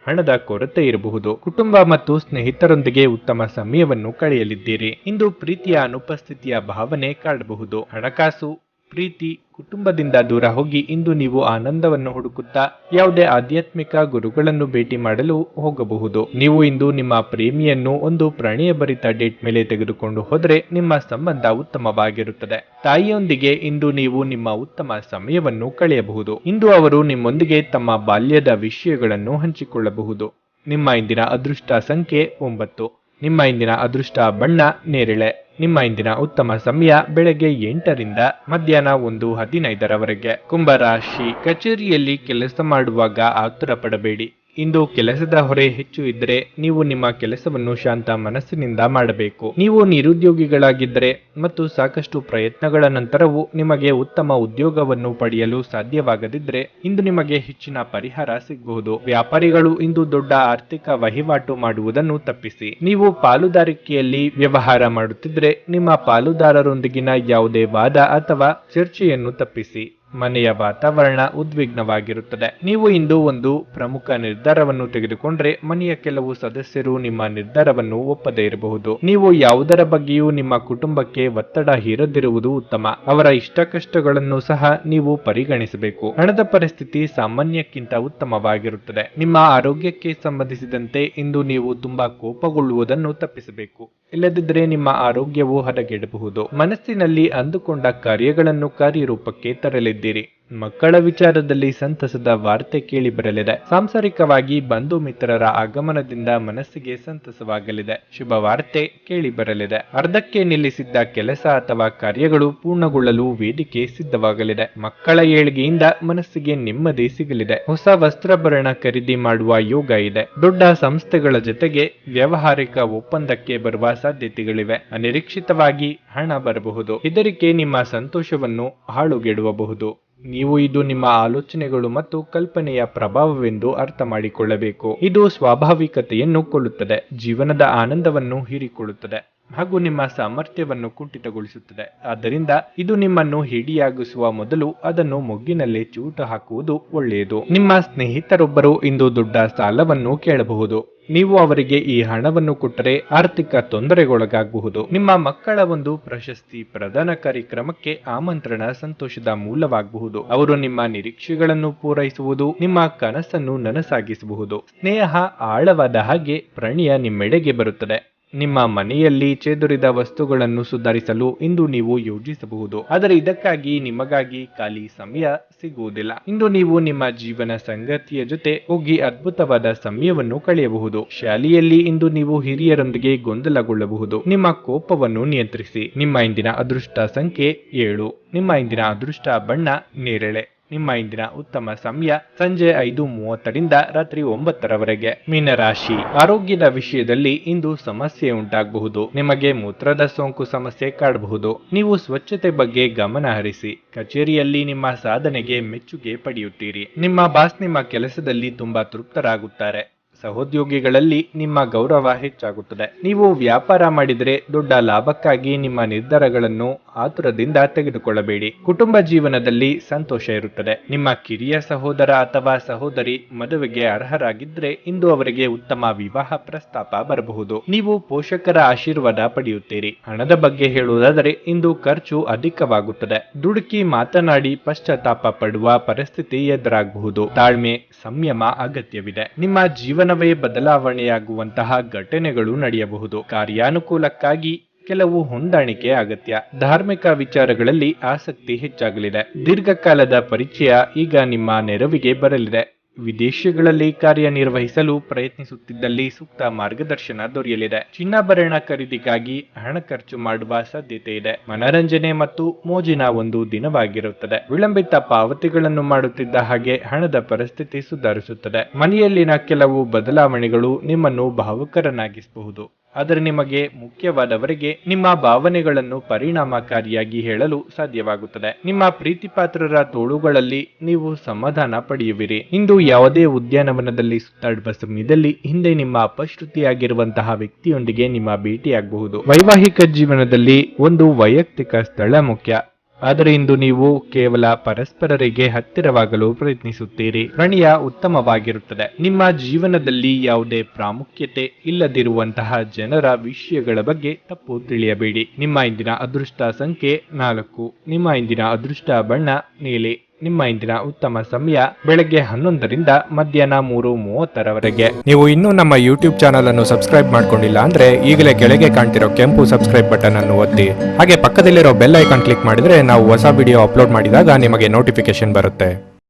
ಹಣದ ಕೊರತೆ ಇರಬಹುದು. ಕುಟುಂಬ ಮತ್ತು ಸ್ನೇಹಿತರೊಂದಿಗೆ ಉತ್ತಮ ಸಮಯವನ್ನು ಕಳೆಯಲಿದ್ದೀರಿ. ಇಂದು ಪ್ರೀತಿಯ ಅನುಪಸ್ಥಿತಿಯ ಭಾವನೆ ಕಾಡಬಹುದು. ಹಣಕಾಸು, ಪ್ರೀತಿ, ಕುಟುಂಬದಿಂದ ದೂರ ಹೋಗಿ ಇಂದು ನೀವು ಆನಂದವನ್ನು ಹುಡುಕುತ್ತಾ ಯಾವುದೇ ಆಧ್ಯಾತ್ಮಿಕ ಗುರುಗಳನ್ನು ಭೇಟಿ ಮಾಡಲು ಹೋಗಬಹುದು. ನೀವು ಇಂದು ನಿಮ್ಮ ಪ್ರೇಮಿಯನ್ನು ಒಂದು ಪ್ರಣಯಭರಿತ ಡೇಟ್ ಮೇಲೆ ತೆಗೆದುಕೊಂಡು ಹೋದರೆ ನಿಮ್ಮ ಸಂಬಂಧ ಉತ್ತಮವಾಗಿರುತ್ತದೆ. ತಾಯಿಯೊಂದಿಗೆ ಇಂದು ನೀವು ನಿಮ್ಮ ಉತ್ತಮ ಸಮಯವನ್ನು ಕಳೆಯಬಹುದು. ಇಂದು ಅವರು ನಿಮ್ಮೊಂದಿಗೆ ತಮ್ಮ ಬಾಲ್ಯದ ವಿಷಯಗಳನ್ನು ಹಂಚಿಕೊಳ್ಳಬಹುದು. ನಿಮ್ಮ ಇಂದಿನ ಅದೃಷ್ಟ ಸಂಖ್ಯೆ 9. ನಿಮ್ಮ ಇಂದಿನ ಅದೃಷ್ಟ ಬಣ್ಣ ನೇರಳೆ. ನಿಮ್ಮ ಇಂದಿನ ಉತ್ತಮ ಸಮಯ ಬೆಳಗ್ಗೆ 8ರಿಂದ ಮಧ್ಯಾಹ್ನ 1:15ರವರೆಗೆ. ಕುಂಭರಾಶಿ. ಕಚೇರಿಯಲ್ಲಿ ಕೆಲಸ ಮಾಡುವಾಗ ಆತುರ ಪಡಬೇಡಿ. ಇಂದು ಕೆಲಸದ ಹೊರೆ ಹೆಚ್ಚು ಇದ್ದರೆ ನೀವು ನಿಮ್ಮ ಕೆಲಸವನ್ನು ಶಾಂತ ಮನಸ್ಸಿನಿಂದ ಮಾಡಬೇಕು. ನೀವು ನಿರುದ್ಯೋಗಿಗಳಾಗಿದ್ದರೆ ಮತ್ತು ಸಾಕಷ್ಟು ಪ್ರಯತ್ನಗಳ ನಂತರವೂ ನಿಮಗೆ ಉತ್ತಮ ಉದ್ಯೋಗವನ್ನು ಪಡೆಯಲು ಸಾಧ್ಯವಾಗದಿದ್ದರೆ ಇಂದು ನಿಮಗೆ ಹೆಚ್ಚಿನ ಪರಿಹಾರ ಸಿಗಬಹುದು. ವ್ಯಾಪಾರಿಗಳು ಇಂದು ದೊಡ್ಡ ಆರ್ಥಿಕ ವಹಿವಾಟು ಮಾಡುವುದನ್ನು ತಪ್ಪಿಸಿ. ನೀವು ಪಾಲುದಾರಿಕೆಯಲ್ಲಿ ವ್ಯವಹಾರ ಮಾಡುತ್ತಿದ್ದರೆ ನಿಮ್ಮ ಪಾಲುದಾರರೊಂದಿಗಿನ ಯಾವುದೇ ವಾದ ಅಥವಾ ಚರ್ಚೆಯನ್ನು ತಪ್ಪಿಸಿ. ಮನೆಯ ವಾತಾವರಣ ಉದ್ವಿಗ್ನವಾಗಿರುತ್ತದೆ. ನೀವು ಇಂದು ಒಂದು ಪ್ರಮುಖ ನಿರ್ಧಾರವನ್ನು ತೆಗೆದುಕೊಂಡ್ರೆ ಮನೆಯ ಕೆಲವು ಸದಸ್ಯರು ನಿಮ್ಮ ನಿರ್ಧಾರವನ್ನು ಒಪ್ಪದೇ ಇರಬಹುದು. ನೀವು ಯಾವುದರ ಬಗ್ಗೆಯೂ ನಿಮ್ಮ ಕುಟುಂಬಕ್ಕೆ ಒತ್ತಡ ಹೇರದಿರುವುದು ಉತ್ತಮ. ಅವರ ಇಷ್ಟ ಕಷ್ಟಗಳನ್ನು ಸಹ ನೀವು ಪರಿಗಣಿಸಬೇಕು. ಹಣದ ಪರಿಸ್ಥಿತಿ ಸಾಮಾನ್ಯಕ್ಕಿಂತ ಉತ್ತಮವಾಗಿರುತ್ತದೆ. ನಿಮ್ಮ ಆರೋಗ್ಯಕ್ಕೆ ಸಂಬಂಧಿಸಿದಂತೆ ಇಂದು ನೀವು ತುಂಬಾ ಕೋಪಗೊಳ್ಳುವುದನ್ನು ತಪ್ಪಿಸಬೇಕು. ಇಲ್ಲದಿದ್ದರೆ ನಿಮ್ಮ ಆರೋಗ್ಯವು ಹದಗೆಡಬಹುದು. ಮನಸ್ಸಿನಲ್ಲಿ ಅಂದುಕೊಂಡ ಕಾರ್ಯಗಳನ್ನು ಕಾರ್ಯರೂಪಕ್ಕೆ ತರಲಿದ್ದೀರಿ. ಮಕ್ಕಳ ವಿಚಾರದಲ್ಲಿ ಸಂತಸದ ವಾರ್ತೆ ಕೇಳಿ ಬರಲಿದೆ. ಸಾಂಸಾರಿಕವಾಗಿ ಬಂಧು ಮಿತ್ರರ ಆಗಮನದಿಂದ ಮನಸ್ಸಿಗೆ ಸಂತಸವಾಗಲಿದೆ. ಶುಭ ವಾರ್ತೆ ಕೇಳಿ ಬರಲಿದೆ. ಅರ್ಧಕ್ಕೆ ನಿಲ್ಲಿಸಿದ್ದ ಕೆಲಸ ಅಥವಾ ಕಾರ್ಯಗಳು ಪೂರ್ಣಗೊಳ್ಳಲು ವೇದಿಕೆ ಸಿದ್ಧವಾಗಲಿದೆ. ಮಕ್ಕಳ ಏಳಿಗೆಯಿಂದ ಮನಸ್ಸಿಗೆ ನೆಮ್ಮದಿ ಸಿಗಲಿದೆ. ಹೊಸ ವಸ್ತ್ರಾಭರಣ ಖರೀದಿ ಮಾಡುವ ಯೋಗ ಇದೆ. ದೊಡ್ಡ ಸಂಸ್ಥೆಗಳ ಜೊತೆಗೆ ವ್ಯಾವಹಾರಿಕ ಒಪ್ಪಂದಕ್ಕೆ ಬರುವ ಸಾಧ್ಯತೆಗಳಿವೆ. ಅನಿರೀಕ್ಷಿತವಾಗಿ ಹಣ ಬರಬಹುದು. ಹೆದರಿಕೆ ನಿಮ್ಮ ಸಂತೋಷವನ್ನು ಹಾಳುಗೆಡುವಬಹುದು. ನೀವು ಇದು ನಿಮ್ಮ ಆಲೋಚನೆಗಳು ಮತ್ತು ಕಲ್ಪನೆಯ ಪ್ರಭಾವವೆಂದು ಅರ್ಥ ಮಾಡಿಕೊಳ್ಳಬೇಕು. ಇದು ಸ್ವಾಭಾವಿಕತೆಯನ್ನು ಕೊಲ್ಲುತ್ತದೆ, ಜೀವನದ ಆನಂದವನ್ನು ಹೀರಿಕೊಳ್ಳುತ್ತದೆ ಹಾಗೂ ನಿಮ್ಮ ಸಾಮರ್ಥ್ಯವನ್ನು ಕುಂಠಿತಗೊಳಿಸುತ್ತದೆ. ಆದ್ದರಿಂದ ಇದು ನಿಮ್ಮನ್ನು ಹಿಡಿಯಾಗಿಸುವ ಮೊದಲು ಅದನ್ನು ಮೊಗ್ಗಿನಲ್ಲಿ ಚೂಟು ಹಾಕುವುದು ಒಳ್ಳೆಯದು. ನಿಮ್ಮ ಸ್ನೇಹಿತರೊಬ್ಬರು ಇಂದು ದೊಡ್ಡ ಸಾಲವನ್ನು ಕೇಳಬಹುದು. ನೀವು ಅವರಿಗೆ ಈ ಹಣವನ್ನು ಕೊಟ್ಟರೆ ಆರ್ಥಿಕ ತೊಂದರೆಗೊಳಗಾಗಬಹುದು. ನಿಮ್ಮ ಮಕ್ಕಳ ಒಂದು ಪ್ರಶಸ್ತಿ ಪ್ರದಾನ ಕಾರ್ಯಕ್ರಮಕ್ಕೆ ಆಮಂತ್ರಣ ಸಂತೋಷದ ಮೂಲವಾಗಬಹುದು. ಅವರು ನಿಮ್ಮ ನಿರೀಕ್ಷೆಗಳನ್ನು ಪೂರೈಸುವುದು, ನಿಮ್ಮ ಕನಸನ್ನು ನನಸಾಗಿಸಬಹುದು. ಸ್ನೇಹ ಆಳವಾದ ಹಾಗೆ ಪ್ರಣಯ ನಿಮ್ಮೆಡೆಗೆ ಬರುತ್ತದೆ. ನಿಮ್ಮ ಮನೆಯಲ್ಲಿ ಚೇದುರಿದ ವಸ್ತುಗಳನ್ನು ಸುಧಾರಿಸಲು ಇಂದು ನೀವು ಯೋಜಿಸಬಹುದು. ಆದರೆ ಇದಕ್ಕಾಗಿ ನಿಮಗಾಗಿ ಖಾಲಿ ಸಮಯ ಸಿಗುವುದಿಲ್ಲ. ಇಂದು ನೀವು ನಿಮ್ಮ ಜೀವನ ಸಂಗಾತಿಯ ಜೊತೆ ಹೋಗಿ ಅದ್ಭುತವಾದ ಸಮಯವನ್ನು ಕಳೆಯಬಹುದು. ಶಾಲೆಯಲ್ಲಿ ಇಂದು ನೀವು ಹಿರಿಯರೊಂದಿಗೆ ಗೊಂದಲಗೊಳ್ಳಬಹುದು. ನಿಮ್ಮ ಕೋಪವನ್ನು ನಿಯಂತ್ರಿಸಿ. ನಿಮ್ಮ ಇಂದಿನ ಅದೃಷ್ಟ ಸಂಖ್ಯೆ 7. ನಿಮ್ಮ ಇಂದಿನ ಅದೃಷ್ಟ ಬಣ್ಣ ನೇರಳೆ. ನಿಮ್ಮ ಇಂದಿನ ಉತ್ತಮ ಸಮಯ ಸಂಜೆ 5:30ರಿಂದ ರಾತ್ರಿ 9ರವರೆಗೆ. ಮೀನರಾಶಿ, ಆರೋಗ್ಯದ ವಿಷಯದಲ್ಲಿ ಇಂದು ಸಮಸ್ಯೆ ಉಂಟಾಗಬಹುದು. ನಿಮಗೆ ಮೂತ್ರದ ಸೋಂಕು ಸಮಸ್ಯೆ ಕಾಡಬಹುದು. ನೀವು ಸ್ವಚ್ಛತೆ ಬಗ್ಗೆ ಗಮನ ಹರಿಸಿ. ಕಚೇರಿಯಲ್ಲಿ ನಿಮ್ಮ ಸಾಧನೆಗೆ ಮೆಚ್ಚುಗೆ ಪಡೆಯುತ್ತೀರಿ. ನಿಮ್ಮ ಬಾಸ್ ನಿಮ್ಮ ಕೆಲಸದಲ್ಲಿ ತುಂಬಾ ತೃಪ್ತರಾಗುತ್ತಾರೆ. ಸಹೋದ್ಯೋಗಿಗಳಲ್ಲಿ ನಿಮ್ಮ ಗೌರವ ಹೆಚ್ಚಾಗುತ್ತದೆ. ನೀವು ವ್ಯಾಪಾರ ಮಾಡಿದರೆ ದೊಡ್ಡ ಲಾಭಕ್ಕಾಗಿ ನಿಮ್ಮ ನಿರ್ಧಾರಗಳನ್ನು ಆತುರದಿಂದ ತೆಗೆದುಕೊಳ್ಳಬೇಡಿ. ಕುಟುಂಬ ಜೀವನದಲ್ಲಿ ಸಂತೋಷ ಇರುತ್ತದೆ. ನಿಮ್ಮ ಕಿರಿಯ ಸಹೋದರ ಅಥವಾ ಸಹೋದರಿ ಮದುವೆಗೆ ಅರ್ಹರಾಗಿದ್ದರೆ ಇಂದು ಅವರಿಗೆ ಉತ್ತಮ ವಿವಾಹ ಪ್ರಸ್ತಾಪ ಬರಬಹುದು. ನೀವು ಪೋಷಕರ ಆಶೀರ್ವಾದ ಪಡೆಯುತ್ತೀರಿ. ಹಣದ ಬಗ್ಗೆ ಹೇಳುವುದಾದರೆ ಇಂದು ಖರ್ಚು ಅಧಿಕವಾಗುತ್ತದೆ. ದುಡುಕಿ ಮಾತನಾಡಿ ಪಶ್ಚಾತ್ತಾಪ ಪಡುವ ಪರಿಸ್ಥಿತಿ ಎದುರಾಗಬಹುದು. ತಾಳ್ಮೆ, ಸಂಯಮ ಅಗತ್ಯವಿದೆ. ನಿಮ್ಮ ಜೀವನವೇ ಬದಲಾವಣೆಯಾಗುವಂತಹ ಘಟನೆಗಳು ನಡೆಯಬಹುದು. ಕಾರ್ಯಾನುಕೂಲಕ್ಕಾಗಿ ಕೆಲವು ಹೊಂದಾಣಿಕೆ ಅಗತ್ಯ. ಧಾರ್ಮಿಕ ವಿಚಾರಗಳಲ್ಲಿ ಆಸಕ್ತಿ ಹೆಚ್ಚಾಗಲಿದೆ. ದೀರ್ಘಕಾಲದ ಪರಿಚಯ ಈಗ ನಿಮ್ಮ ನೆರವಿಗೆ ಬರಲಿದೆ. ವಿದೇಶಗಳಲ್ಲಿ ಕಾರ್ಯನಿರ್ವಹಿಸಲು ಪ್ರಯತ್ನಿಸುತ್ತಿದ್ದಲ್ಲಿ ಸೂಕ್ತ ಮಾರ್ಗದರ್ಶನ ದೊರೆಯಲಿದೆ. ಚಿನ್ನಾಭರಣ ಖರೀದಿಗಾಗಿ ಹಣ ಖರ್ಚು ಮಾಡುವ ಸಾಧ್ಯತೆ ಇದೆ. ಮನರಂಜನೆ ಮತ್ತು ಮೋಜಿನ ಒಂದು ದಿನವಾಗಿರುತ್ತದೆ. ವಿಳಂಬಿತ ಪಾವತಿಗಳನ್ನು ಮಾಡುತ್ತಿದ್ದ ಹಾಗೆ ಹಣದ ಪರಿಸ್ಥಿತಿ ಸುಧಾರಿಸುತ್ತದೆ. ಮನೆಯಲ್ಲಿನ ಕೆಲವು ಬದಲಾವಣೆಗಳು ನಿಮ್ಮನ್ನು ಭಾವುಕರನ್ನಾಗಿಸಬಹುದು. ಆದರೆ ನಿಮಗೆ ಮುಖ್ಯವಾದವರಿಗೆ ನಿಮ್ಮ ಭಾವನೆಗಳನ್ನು ಪರಿಣಾಮಕಾರಿಯಾಗಿ ಹೇಳಲು ಸಾಧ್ಯವಾಗುತ್ತದೆ. ನಿಮ್ಮ ಪ್ರೀತಿಪಾತ್ರರ ತೋಳುಗಳಲ್ಲಿ ನೀವು ಸಮಾಧಾನ ಪಡೆಯುವಿರಿ. ಇಂದು ಯಾವುದೇ ಉದ್ಯಾನವನದಲ್ಲಿ ಸುತ್ತಾಡುವ ಸಮಯದಲ್ಲಿ ಹಿಂದೆ ನಿಮ್ಮ ಅಪಶ್ರುತಿಯಾಗಿರುವಂತಹ ವ್ಯಕ್ತಿಯೊಂದಿಗೆ ನಿಮ್ಮ ಭೇಟಿಯಾಗಬಹುದು. ವೈವಾಹಿಕ ಜೀವನದಲ್ಲಿ ಒಂದು ವೈಯಕ್ತಿಕ ಸ್ಥಳ ಮುಖ್ಯ. ಆದರೆ ಇಂದು ನೀವು ಕೇವಲ ಪರಸ್ಪರರಿಗೆ ಹತ್ತಿರವಾಗಲು ಪ್ರಯತ್ನಿಸುತ್ತೀರಿ. ಪ್ರಣಯ ಉತ್ತಮವಾಗಿರುತ್ತದೆ. ನಿಮ್ಮ ಜೀವನದಲ್ಲಿ ಯಾವುದೇ ಪ್ರಾಮುಖ್ಯತೆ ಇಲ್ಲದಿರುವಂತಹ ಜನರ ವಿಷಯಗಳ ಬಗ್ಗೆ ತಪ್ಪು ತಿಳಿಯಬೇಡಿ. ನಿಮ್ಮ ಇಂದಿನ ಅದೃಷ್ಟ ಸಂಖ್ಯೆ 4. ನಿಮ್ಮ ಇಂದಿನ ಅದೃಷ್ಟ ಬಣ್ಣ ನೀಲಿ. ನಿಮ್ಮ ಇಂದಿನ ಉತ್ತಮ ಸಮಯ ಬೆಳಗ್ಗೆ 11ರಿಂದ ಮಧ್ಯಾಹ್ನ 3:30ರವರೆಗೆ. ನೀವು ಇನ್ನೂ ನಮ್ಮ ಯೂಟ್ಯೂಬ್ ಚಾನಲ್ ಅನ್ನು ಸಬ್ಸ್ಕ್ರೈಬ್ ಮಾಡ್ಕೊಂಡಿಲ್ಲ ಅಂದ್ರೆ ಈಗಲೇ ಕೆಳಗೆ ಕಾಣ್ತಿರೋ ಕೆಂಪು ಸಬ್ಸ್ಕ್ರೈಬ್ ಬಟನ್ ಅನ್ನು ಒತ್ತಿ. ಹಾಗೆ ಪಕ್ಕದಲ್ಲಿರೋ ಬೆಲ್ ಐಕಾನ್ ಕ್ಲಿಕ್ ಮಾಡಿದ್ರೆ ನಾವು ಹೊಸ ವಿಡಿಯೋ ಅಪ್ಲೋಡ್ ಮಾಡಿದಾಗ ನಿಮಗೆ ನೋಟಿಫಿಕೇಶನ್ ಬರುತ್ತೆ.